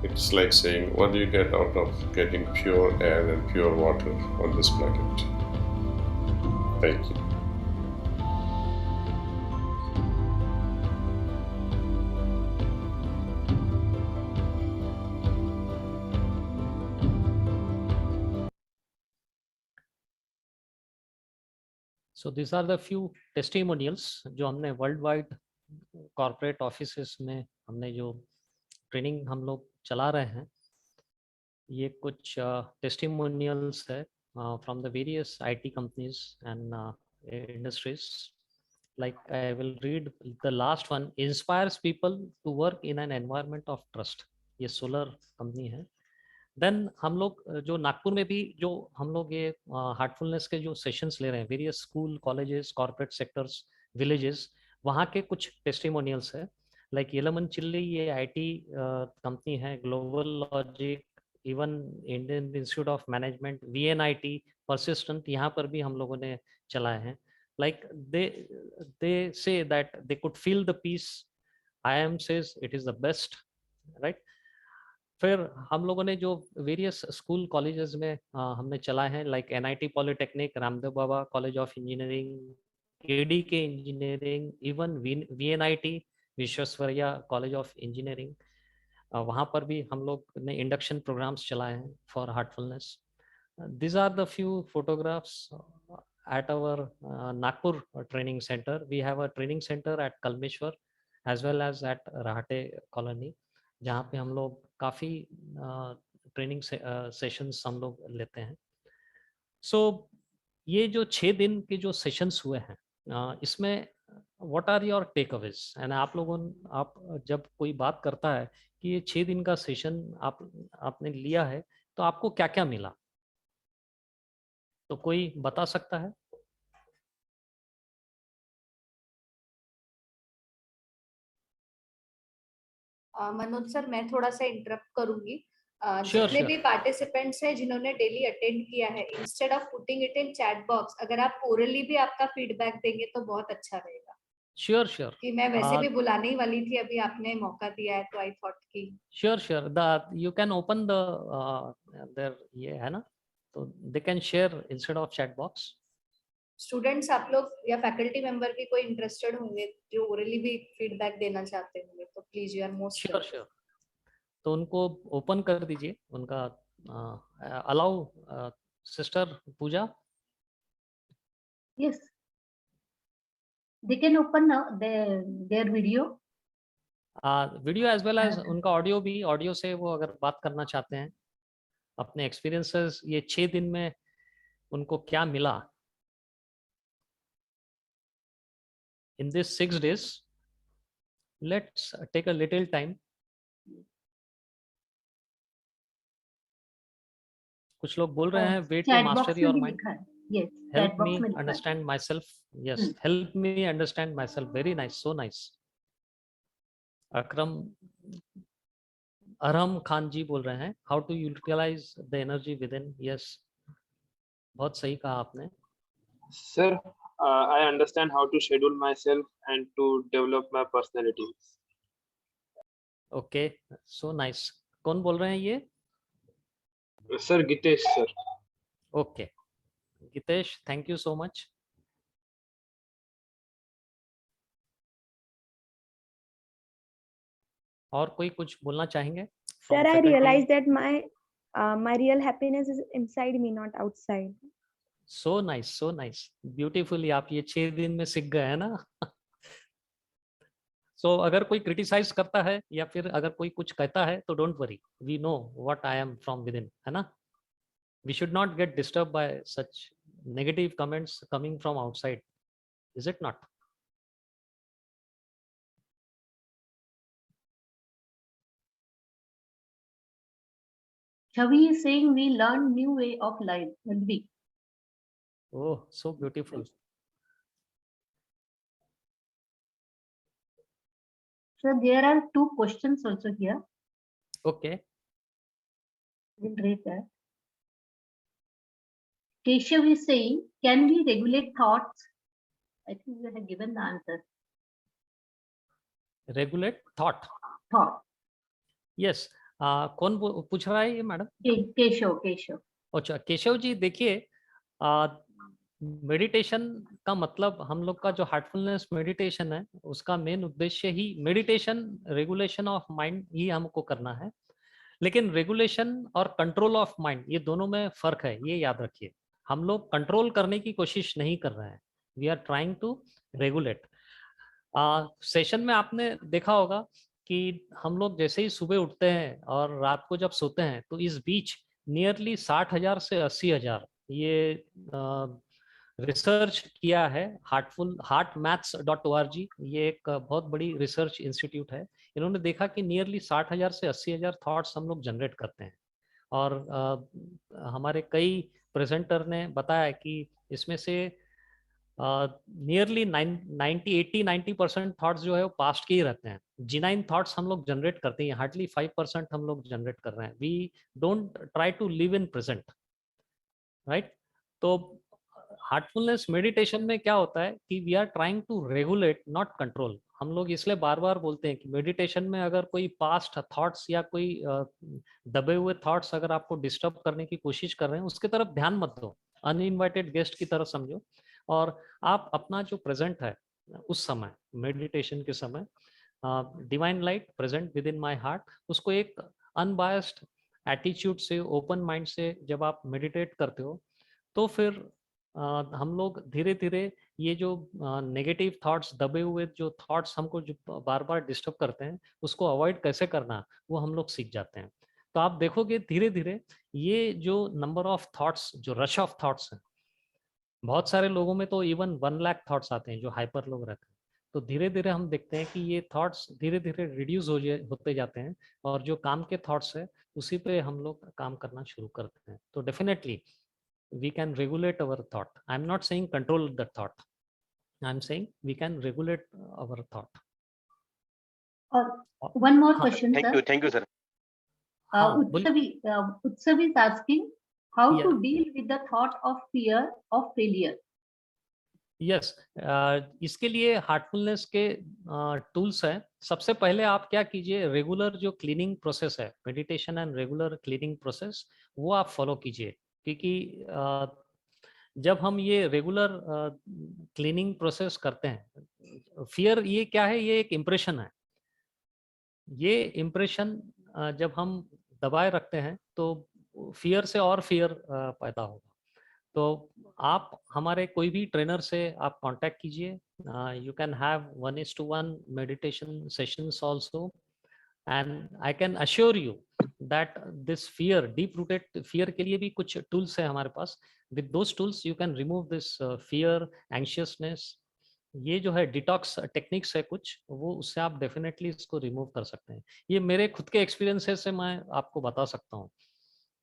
Speaker 3: It's like saying, what do you get out of getting pure air and pure water on this planet? Thank you.
Speaker 2: So these are the few testimonials जो हमने world wide corporate offices में हमने जो training हम लोग चला रहे हैं, ये कुछ टेस्टिमोनियल्स है from the various IT companies and industries. Like I will read the last one. Inspires people to work in an environment of trust. ये सोलर कंपनी है. देन हम लोग जो नागपुर में भी जो हम लोग ये हार्टफुलनेस के जो सेशंस ले रहे हैं, various school, colleges, corporate sectors, villages, वहाँ के कुछ टेस्टिमोनियल्स है. लाइक येलमन चिल्ली, ये आईटी कंपनी है, global logic, even Indian institute of management, VNIT, persistent, यहाँ पर भी हम लोगों ने चलाए हैं. Like they say that they could feel the peace. IIM says it is the best, right? फिर हम लोगों ने जो वेरियस स्कूल कॉलेजेस में हमने चला है, like NIT polytechnic, Ramdev Baba college of engineering, ADK engineering, even VNIT, Visvesvaraya college of engineering, वहाँ पर भी हम लोग ने इंडक्शन प्रोग्राम्स चलाए हैं for Heartfulness. These are the few photographs at our Nagpur training center. We have a training center at Kalmeshwar as well as at Rahate colony, जहाँ पे हम लोग काफ़ी ट्रेनिंग सेशंस हम लोग लेते हैं. सो ये जो 6 दिन के जो सेशंस हुए हैं, इसमें what are your takeaways? And आप जब कोई बात करता है कि ये 6 दिन का सेशन आपने लिया है, तो आपको क्या क्या मिला? तो कोई बता सकता है?
Speaker 1: मनोज सर, मैं थोड़ा सा इंटरप्ट करूंगी।
Speaker 2: Sure,
Speaker 1: जितने
Speaker 2: sure.
Speaker 1: भी पार्टिसिपेंट्स हैं जिन्होंने डेली अटेंड किया है, instead of putting it in chat box, अगर आप ओरली भी आपका फीडबैक देंगे तो बहुत अच्छा रहेगा।
Speaker 2: Sure, sure.
Speaker 1: कि मैं वैसे भी बुलाने ही वाली थी, अभी आपने मौका दिया है तो आई थॉट कि
Speaker 2: Sure, sure. You can open the their ये है ना, तो they can share instead of chat box.
Speaker 1: Students आप लोग या फैकल्टी मेंबर भी कोई इंटरेस्टेड होंगे जो ओरली भी फीडबैक देना चाहते होंगे तो please you are most
Speaker 2: Sure, sure. तो उनको ओपन कर दीजिए, उनका allow sister Pooja.
Speaker 16: Yes. They can open now their video.
Speaker 2: Video as well as उनका ऑडियो भी, ऑडियो से वो अगर बात करना चाहते हैं अपने एक्सपीरियंसेस ये 6 दिन में उनको क्या मिला in this 6 days. Let's take a little time. कुछ लोग बोल रहे हैं way to master your mind.
Speaker 16: Yes.
Speaker 2: Help me understand myself. Yes. Help me understand myself. Very nice. So nice. Arham Khan जी बोल रहे हैं how to utilize the energy within. Yes. बहुत सही कहा आपने.
Speaker 18: Sir, I understand how to schedule myself and to develop my personality.
Speaker 2: Okay. So nice. कौन बोल रहे हैं ये?
Speaker 18: Sir, Gitesh sir.
Speaker 2: Okay. Gitesh, thank you so much. और कोई कुछ बोलना चाहेंगे?
Speaker 19: Sir, I realized that my real happiness is inside me, not outside.
Speaker 2: So nice, so nice. Beautifully आप ये 6 दिन में सीख गए हैं ना? So अगर कोई क्रिटिसाइज करता है या फिर अगर कोई कुछ कहता है तो don't worry, we know what I am from within, है ना? We should not get disturbed by such negative comments coming from outside, is it not?
Speaker 16: Chavi is saying we learn new way of life. Living.
Speaker 2: Oh, so beautiful.
Speaker 16: So there are 2 questions also here.
Speaker 2: Okay.
Speaker 16: We'll read that. Keshav is saying, can we regulate thoughts? I think we have given the answer.
Speaker 2: Regulate thought.
Speaker 16: Thought.
Speaker 2: Yes. कौन पूछ रहा है ये madam?
Speaker 16: Keshav.
Speaker 2: अच्छा, केशव जी देखिए, meditation का मतलब हम लोग का जो हार्टफुलनेस मेडिटेशन है उसका मेन उद्देश्य ही मेडिटेशन, रेगुलेशन ऑफ माइंड ही हमको करना है. लेकिन रेगुलेशन और कंट्रोल ऑफ माइंड ये दोनों में फर्क है, ये याद रखिए. हम लोग कंट्रोल करने की कोशिश नहीं कर रहे हैं, we are trying to regulate. Session में आपने देखा होगा कि हम लोग जैसे ही सुबह उठते हैं और रात को जब सोते हैं तो इस बीच नियरली 60,000 से 80,000 ये रिसर्च किया है heartmaths.org. ये एक बहुत बड़ी रिसर्च इंस्टीट्यूट है. इन्होंने देखा कि नियरली 60,000 से 80,000 थॉट्स हम लोग जनरेट करते हैं. और हमारे कई प्रेजेंटर ने बताया कि इसमें से नियरली 90% थॉट्स जो है वो पास्ट के ही रहते हैं. जेन्युइन थॉट्स हम लोग जनरेट करते हैं, हार्डली 5% हम लोग जनरेट कर रहे हैं. We don't try to live in present, right? तो हार्टफुलनेस मेडिटेशन में क्या होता है कि we are trying to regulate not control. हम लोग इसलिए बार बार बोलते हैं कि मेडिटेशन में अगर कोई पास्ट थॉट्स या कोई दबे हुए थॉट्स अगर आपको डिस्टर्ब करने की कोशिश कर रहे हैं उसकी तरफ ध्यान मत दो, अनइनवाइटेड गेस्ट की तरह समझो. और आप अपना जो प्रेजेंट है उस समय मेडिटेशन के समय divine light present with in my heart, उसको एक अनबायस्ड एटीट्यूड से, ओपन माइंड से जब आप मेडिटेट करते हो तो फिर हम लोग धीरे धीरे ये जो नेगेटिव थॉट्स, दबे हुए जो थॉट्स हमको जो बार बार डिस्टर्ब करते हैं उसको अवॉइड कैसे करना वो हम लोग सीख जाते हैं. तो आप देखोगे धीरे धीरे ये जो नंबर ऑफ थॉट्स, जो रश ऑफ थॉट्स हैं, बहुत सारे लोगों में तो इवन 1 लाख थॉट्स आते हैं जो हाइपर लोग रहते हैं. तो धीरे धीरे हम देखते हैं कि ये थॉट्स धीरे धीरे रिड्यूस होते जाते हैं और जो काम के थॉट्स है उसी पे हम लोग काम करना शुरू करते हैं। तो definitely we can regulate our thought. I'm not saying control the thought. I'm saying we can regulate our thought.
Speaker 16: One more question, sir.
Speaker 20: Thank you, sir.
Speaker 16: Utsav is asking how to deal with the thought of fear of failure.
Speaker 2: Yes, इसके लिए Heartfulness के tools हैं। सबसे पहले आप क्या कीजिए, regular जो क्लीनिंग प्रोसेस है, meditation and regular cleaning process, वो आप फॉलो कीजिए। क्योंकि जब हम ये रेगुलर क्लीनिंग प्रोसेस करते हैं, फियर ये क्या है, ये एक इम्प्रेशन है। ये इम्प्रेशन जब हम दबाए रखते हैं तो फियर से और फियर पैदा होगा। तो आप हमारे कोई भी ट्रेनर से आप कांटेक्ट कीजिए। You can have 1:1 meditation sessions also, and I can assure you that this fear, deep rooted fear के लिए भी कुछ टूल्स है हमारे पास। With those tools you can remove this fear, anxiousness. ये जो है डिटॉक्स टेक्निक्स है कुछ, वो उससे आप डेफिनेटली इसको रिमूव कर सकते हैं। ये मेरे खुद के एक्सपीरियंसेस से मैं आपको बता सकता हूँ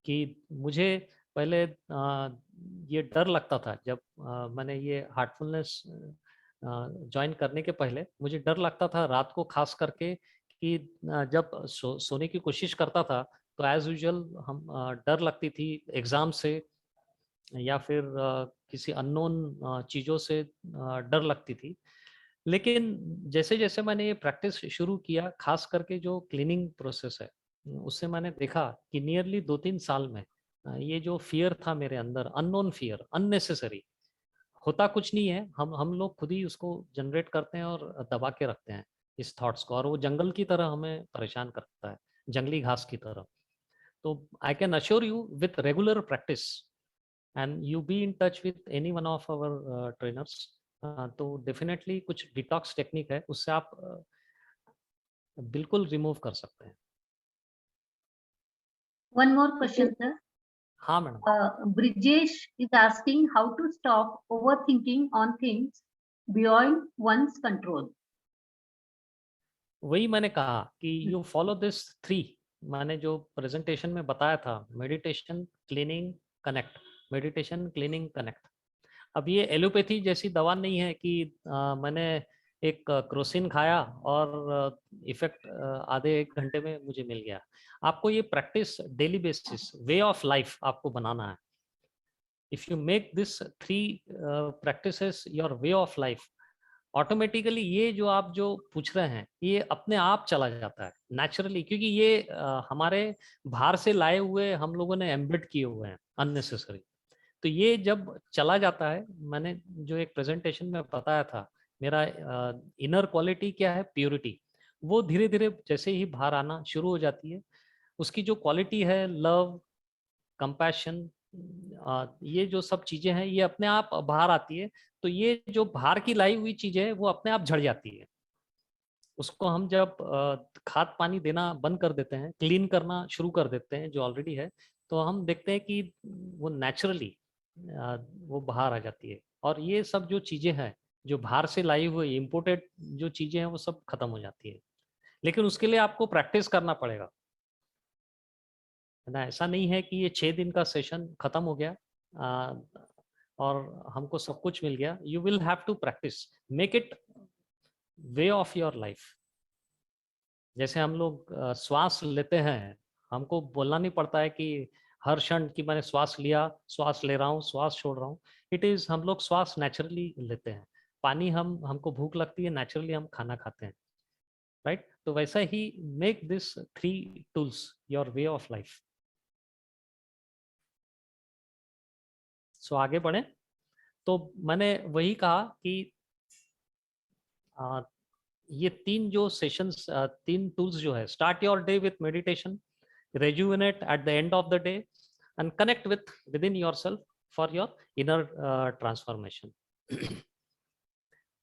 Speaker 2: कि मुझे पहले ये डर लगता था। जब मैंने ये हार्टफुलनेस ज्वाइन करने के पहले मुझे डर लगता था रात को, खास करके कि जब सोने की कोशिश करता था तो एज यूजुअल हम डर लगती थी एग्ज़ाम से या फिर किसी अननोन चीज़ों से डर लगती थी। लेकिन जैसे जैसे मैंने ये प्रैक्टिस शुरू किया, खास करके जो क्लीनिंग प्रोसेस है, उससे मैंने देखा कि नियरली 2-3 साल में ये जो फियर था मेरे अंदर, अननोन फियर, अननेसेसरी, होता कुछ नहीं है, हम लोग खुद ही उसको जनरेट करते हैं और दबा के रखते हैं इस थॉट्स को, और वो जंगल की तरह हमें परेशान करता है, जंगली घास की तरह। तो I can assure you with regular practice and you be in touch with any one of our trainers, तो डेफिनेटली कुछ डिटॉक्स टेक्निक है, उससे आप बिल्कुल रिमूव कर सकते हैं।
Speaker 16: One more question, sir.
Speaker 2: हाँ madam.
Speaker 16: Brijesh is asking how to stop overthinking on things beyond one's control.
Speaker 2: वही मैंने कहा कि यू फॉलो दिस 3, मैंने जो प्रेजेंटेशन में बताया था, meditation, cleaning, connect, meditation, cleaning, connect. अब ये एलोपैथी जैसी दवा नहीं है कि मैंने एक क्रोसिन खाया और इफेक्ट आधे 1 घंटे में मुझे मिल गया। आपको ये practice daily basis, way of life आपको बनाना है। If you make this 3 practices your way of life, automatically ये जो आप जो पूछ रहे हैं ये अपने आप चला जाता है नेचुरली, क्योंकि ये हमारे बाहर से लाए हुए हम लोगों ने एम्बेड किए हुए हैं अननेसेसरी। तो ये जब चला जाता है, मैंने जो एक प्रेजेंटेशन में बताया था, मेरा इनर क्वालिटी क्या है, प्योरिटी, वो धीरे धीरे जैसे ही बाहर आना शुरू हो जाती है, उसकी जो क्वालिटी है, लव, कंपैशन, ये जो सब चीजें हैं ये अपने आप बाहर आती है। तो ये जो बाहर की लाई हुई चीजें है वो अपने आप झड़ जाती है। उसको हम जब खाद पानी देना बंद कर देते हैं, क्लीन करना शुरू कर देते हैं जो ऑलरेडी है, तो हम देखते हैं कि वो नेचुरली वो बाहर आ जाती है। और ये सब जो चीजें हैं जो बाहर से लाई हुई इम्पोर्टेड जो चीजें हैं वो सब खत्म हो जाती है। लेकिन उसके लिए आपको प्रैक्टिस करना पड़ेगा ना। ऐसा नहीं है कि ये 6 दिन का सेशन खत्म हो गया और हमको सब कुछ मिल गया। You will have to practise, make it way of your life. जैसे हम लोग श्वास लेते हैं, हमको बोलना नहीं पड़ता है कि हर क्षण की मैंने श्वास लिया, श्वास ले रहा हूँ, श्वास छोड़ रहा हूँ। इट इज, हम लोग श्वास नेचुरली लेते हैं। पानी, हमको भूख लगती है, नेचुरली हम खाना खाते हैं, राइट? तो वैसा ही make this 3 tools your way of life. So आगे बढ़े। तो मैंने वही कहा कि ये 3 जो सेशंस, 3 टूल्स जो है, start your day with meditation, rejuvenate at the end of the day, and connect within yourself for your inner transformation.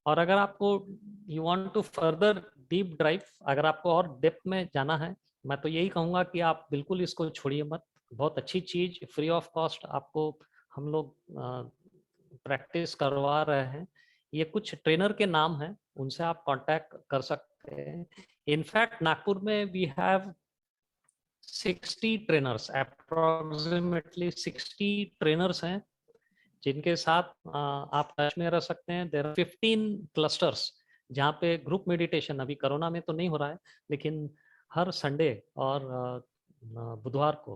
Speaker 2: और अगर आपको you want to further deep dive, अगर आपको और डेप्थ में जाना है, मैं तो यही कहूँगा कि आप बिल्कुल इसको छोड़िए मत। बहुत अच्छी चीज, फ्री ऑफ कॉस्ट आपको हम लोग प्रैक्टिस करवा रहे हैं। ये कुछ ट्रेनर के नाम हैं, उनसे आप कांटेक्ट कर सकते हैं. इनफैक्ट नागपुर में we have 60 trainers, approximately 60 trainers हैं जिनके साथ आप टच में रह सकते हैं. देयर आर 15 क्लस्टर्स जहाँ पे ग्रुप मेडिटेशन, अभी कोरोना में तो नहीं हो रहा है, लेकिन हर संडे और बुधवार को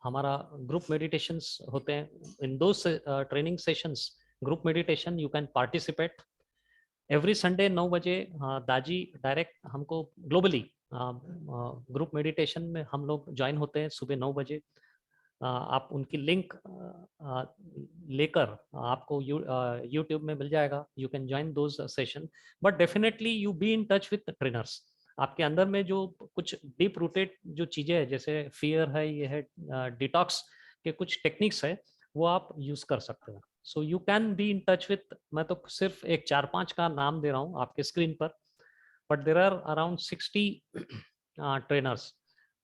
Speaker 2: हमारा ग्रुप मेडिटेशंस होते हैं. इन दो training sessions group meditation you can participate every Sunday 9 बजे. दाजी डायरेक्ट हमको ग्लोबली ग्रुप मेडिटेशन में हम लोग ज्वाइन होते हैं सुबह 9 बजे. आप उनकी लिंक लेकर आपको यूट्यूब में मिल जाएगा. You can join those session, but definitely you be in touch with trainers. आपके अंदर में जो कुछ डीप रूटेड जो चीज़ें हैं, जैसे फियर है, ये है, डिटॉक्स के कुछ टेक्निक्स है, वो आप यूज़ कर सकते हो. So you can be in touch with, मैं तो सिर्फ एक 4-5 का नाम दे रहा हूँ आपके स्क्रीन पर, but there are around 60 trainers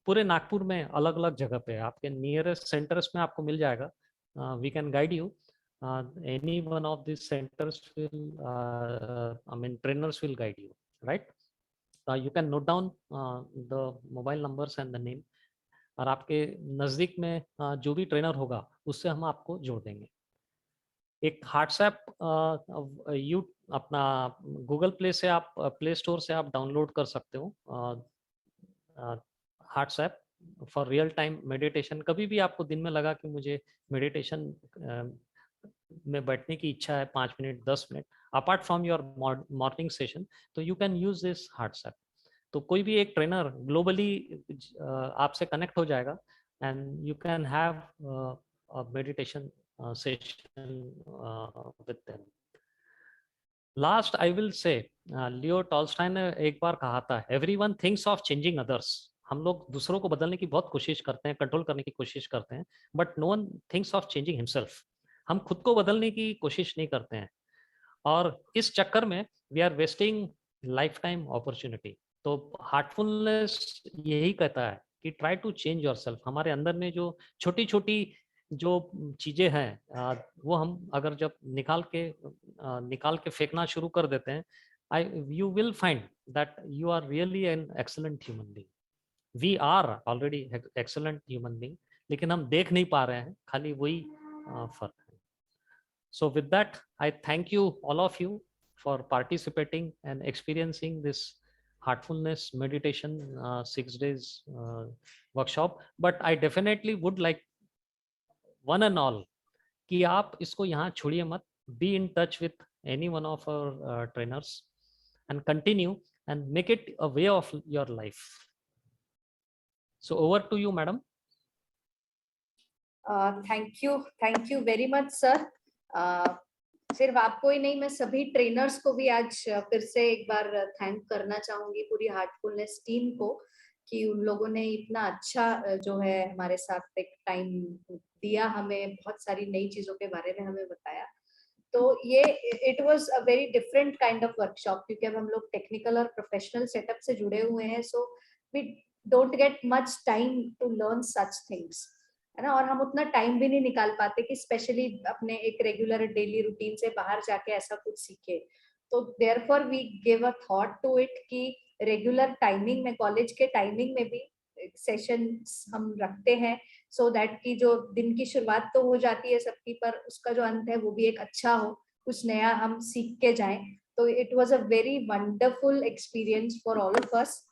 Speaker 2: पूरे नागपुर में अलग अलग जगह पे. आपके नियरेस्ट सेंटर्स में आपको मिल जाएगा. We can guide you. Any one of this centres will, I mean trainers will guide you, right. You can note down the mobile numbers and the name, और आपके नज़दीक में जो भी ट्रेनर होगा उससे हम आपको जोड़ देंगे. एक व्हाट्सएप यू अपना गूगल प्ले से, आप प्ले स्टोर से आप डाउनलोड कर सकते हो WhatsApp for real time meditation. कभी भी आपको दिन में लगा कि मुझे मेडिटेशन में बैठने की इच्छा है 5 minute 10 minute apart from your morning session, तो you can use this WhatsApp. तो कोई भी एक ट्रेनर ग्लोबली आपसे कनेक्ट हो जाएगा and you can have meditation session with them. Last I will say, Leo Tolstoy ने एक बार कहा था, everyone thinks of changing others. हम लोग दूसरों को बदलने की बहुत कोशिश करते हैं, कंट्रोल करने की कोशिश करते हैं, but no one thinks of changing himself. हम खुद को बदलने की कोशिश नहीं करते हैं, और इस चक्कर में we are wasting lifetime opportunity. तो हार्टफुलनेस यही कहता है कि try to change yourself. हमारे अंदर में जो छोटी छोटी जो चीज़ें हैं वो हम अगर जब निकाल के फेंकना शुरू कर देते हैं, you will find that you are really an excellent human being. We are already excellent human being, लेकिन हम देख नहीं पा रहे हैं, खाली वही फर्क है. So with that, I thank you all of you for participating and experiencing this heartfulness meditation 6 days workshop. But I definitely would like one and all कि आप इसको यहाँ छोड़िए मत. Be in touch with any one of our trainers and continue and make it a way of your life. So over to you, madam.
Speaker 1: Thank you very much, sir. सिर्फ आपको ही नहीं, मैं सभी ट्रेनर्स को भी आज फिर से एक बार थैंक करना चाहूंगी, पूरी हार्टफुलनेस टीम को, कि उन लोगों ने इतना अच्छा जो है हमारे साथ एक टाइम दिया, हमें बहुत सारी नई चीजों के बारे में हमें बताया. तो ये it was a very different kind of workshop, क्योंकि अब हम लोग टेक्निकल और प्रोफेशनल सेटअप से जुड़े हुए हैं. So we don't get much time to learn such things, है ना. और हम उतना टाइम भी नहीं निकाल पाते कि स्पेशली अपने एक रेगुलर डेली रूटीन से बाहर जाके ऐसा कुछ सीखे. तो therefore we give a thought to it कि रेगुलर टाइमिंग में, कॉलेज के टाइमिंग में भी सेशंस हम रखते हैं, सो दैट कि जो दिन की शुरुआत तो हो जाती है सबकी, पर उसका जो अंत है वो भी एक अच्छा हो, कुछ नया हम सीख के जाएं. तो it was a very wonderful experience for all of us.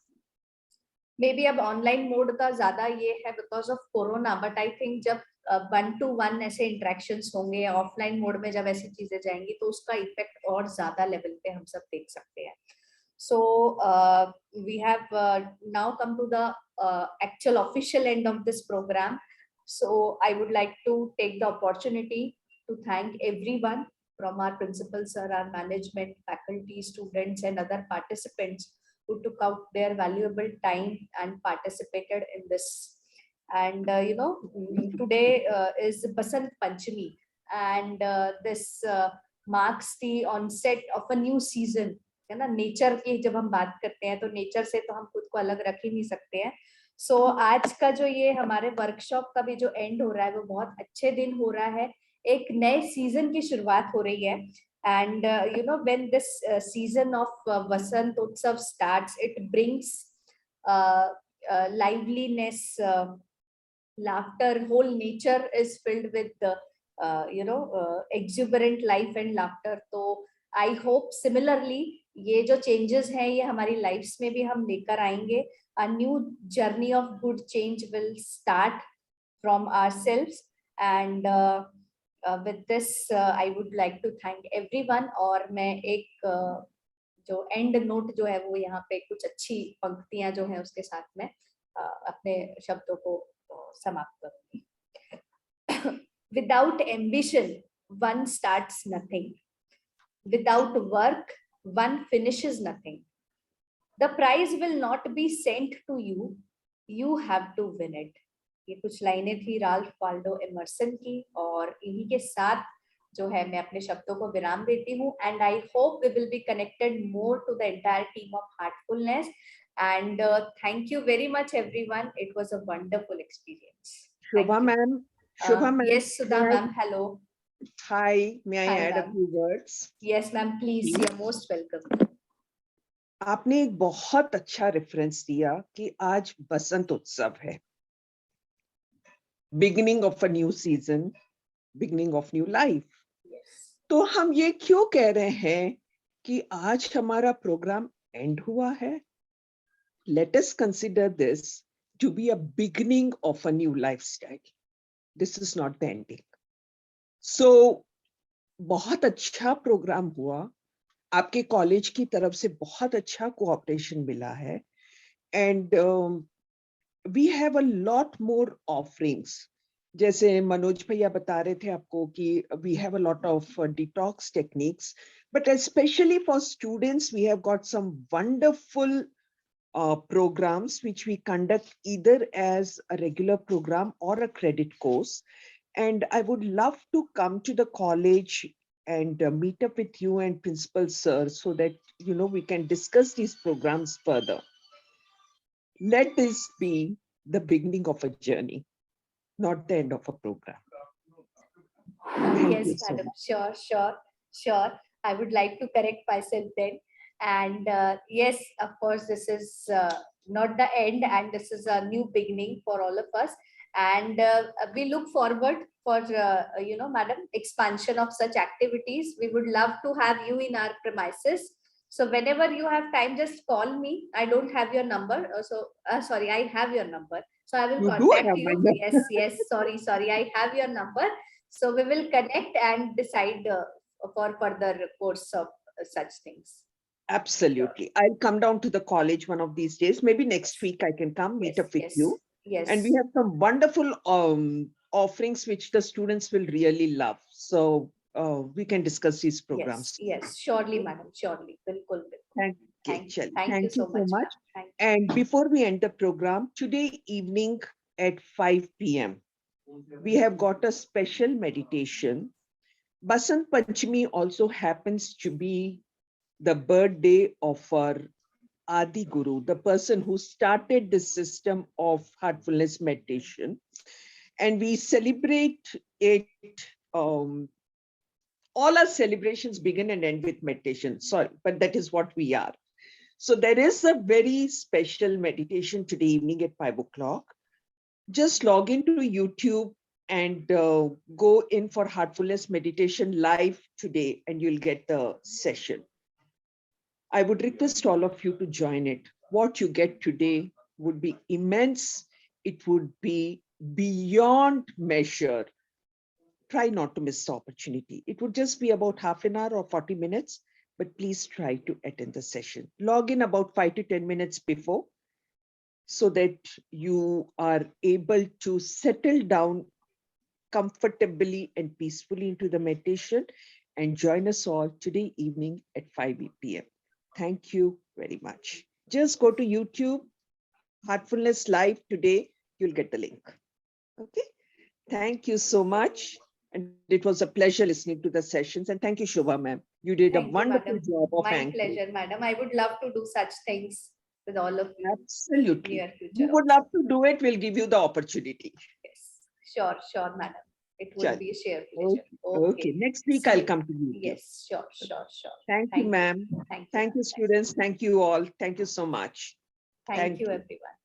Speaker 1: May be अब ऑनलाइन मोड का ज्यादा ये है because of corona, but I think जब 1-to-1 ऐसे इंटरेक्शंस होंगे या ऑफलाइन मोड में जब ऐसी चीजें जाएंगी, तो उसका इफेक्ट और ज्यादा लेवल पे हम सब देख सकते हैं. So we have now come to the actual official end of this program. So I would like to take the opportunity to thank everyone from our principal sir, our management, faculty, students, and other participants who took out their valuable time and participated in this. And today is Basant Panchami, and this marks the onset of a new season. है ना. Nature की जब हम बात करते हैं तो nature से तो हम खुद को अलग रख ही नहीं सकते हैं. सो आज का जो ये हमारे वर्कशॉप का भी जो एंड हो रहा है वो बहुत अच्छे दिन हो रहा है. एक नए सीजन की शुरुआत हो रही है, And when this season of Vasant Utsav starts, it brings liveliness, laughter. Whole nature is filled with exuberant life and laughter. So I hope similarly ये जो changes हैं ये हमारी lives में भी हम लेकर आएंगे. A new journey of good change will start from ourselves. And with this I would like to thank everyone. और मैं एक जो end note जो है वो यहाँ पे कुछ अच्छी पंक्तियां जो हैं उसके साथ में अपने शब्दों को समाप्त करूंगी. Without ambition, one starts nothing. Without work, one finishes nothing. The prize will not be sent to you. You have to win it. ये कुछ लाइनें थी राल्फ वाल्डो एमर्सन की, और इन्हीं के साथ जो है मैं अपने शब्दों को विराम देती हूँ. And I hope we will be connected more to the entire team of Heartfulness. And thank you very much, everyone. It was a wonderful experience.
Speaker 20: Shobha ma'am. Shobha ma'am.
Speaker 1: Yes, Sudha ma'am. Hello.
Speaker 20: Hi. May I
Speaker 1: Hi,
Speaker 20: add a
Speaker 1: ma'am.
Speaker 20: few words?
Speaker 1: Yes, ma'am. Please. You're most welcome.
Speaker 20: आपने एक बहुत अच्छा reference दिया कि आज बसंत उत्सव है. Beginning of a new season, beginning of new life. तो हम ये क्यों कह रहे हैं कि आज हमारा प्रोग्राम एंड हुआ है? Let us consider this to be a beginning of a new lifestyle. This is not the ending. So, बहुत अच्छा प्रोग्राम हुआ. आपके कॉलेज की तरफ से बहुत अच्छा कोऑपरेशन मिला है. And we have a lot more offerings. जैसे मनोज भैया बता रहे थे आपको कि we have a lot of detox techniques, but especially for students, we have got some wonderful programs which we conduct either as a regular program or a credit course. And I would love to come to the college and meet up with you and Principal Sir so that, we can discuss these programs further. Let this be the beginning of a journey, not the end of a program.
Speaker 1: Yes, madam. Sure. I would like to correct myself then. And yes, of course, this is not the end, and this is a new beginning for all of us. And we look forward for, madam, expansion of such activities. We would love to have you in our premises. So whenever you have time, just call me. I don't have your number. Sorry, I have your number. So I will contact you. Yes. Sorry. I have your number. So we will connect and decide for further course of such things.
Speaker 20: Absolutely. I'll come down to the college one of these days. Maybe next week I can come meet up with you.
Speaker 1: Yes.
Speaker 20: And we have some wonderful offerings which the students will really love. So we can discuss these programs.
Speaker 1: Yes, surely, madam. Surely. Bilkul.
Speaker 20: Thank you.
Speaker 1: Thank you so much.
Speaker 20: And before we end the program, today evening at 5 p.m., we have got a special meditation. Basant Panchami also happens to be the birthday of our Adi Guru, the person who started this system of heartfulness meditation. And we celebrate it, all our celebrations begin and end with meditation. Sorry, but that is what we are. So there is a very special meditation today evening at 5 o'clock. Just log into YouTube and go in for Heartfulness Meditation live today and you'll get the session. I would request all of you to join it. What you get today would be immense. It would be beyond measure. Try not to miss the opportunity. It would just be about half an hour or 40 minutes, but please try to attend the session. Log in about 5 to 10 minutes before so that you are able to settle down comfortably and peacefully into the meditation and join us all today evening at 5 p.m. Thank you very much. Just go to YouTube, Heartfulness Live today. You'll get the link. Okay. Thank you so much. And it was a pleasure listening to the sessions. And thank you, Shobha ma'am. You did a wonderful job of
Speaker 1: My
Speaker 20: anchoring.
Speaker 1: pleasure, madam. I would love to do such things with all of you.
Speaker 20: Absolutely.
Speaker 1: Near future.
Speaker 20: You would love to do it. We'll give you the opportunity.
Speaker 1: Yes. Sure, madam. It would
Speaker 20: Chal.
Speaker 1: be a sheer pleasure.
Speaker 20: Okay. Next week I'll come to you.
Speaker 1: Yes, sure.
Speaker 20: Thank you, ma'am.
Speaker 1: Thank you.
Speaker 20: Thank you, students. Thank you all. Thank you so much.
Speaker 1: Thank you, everyone.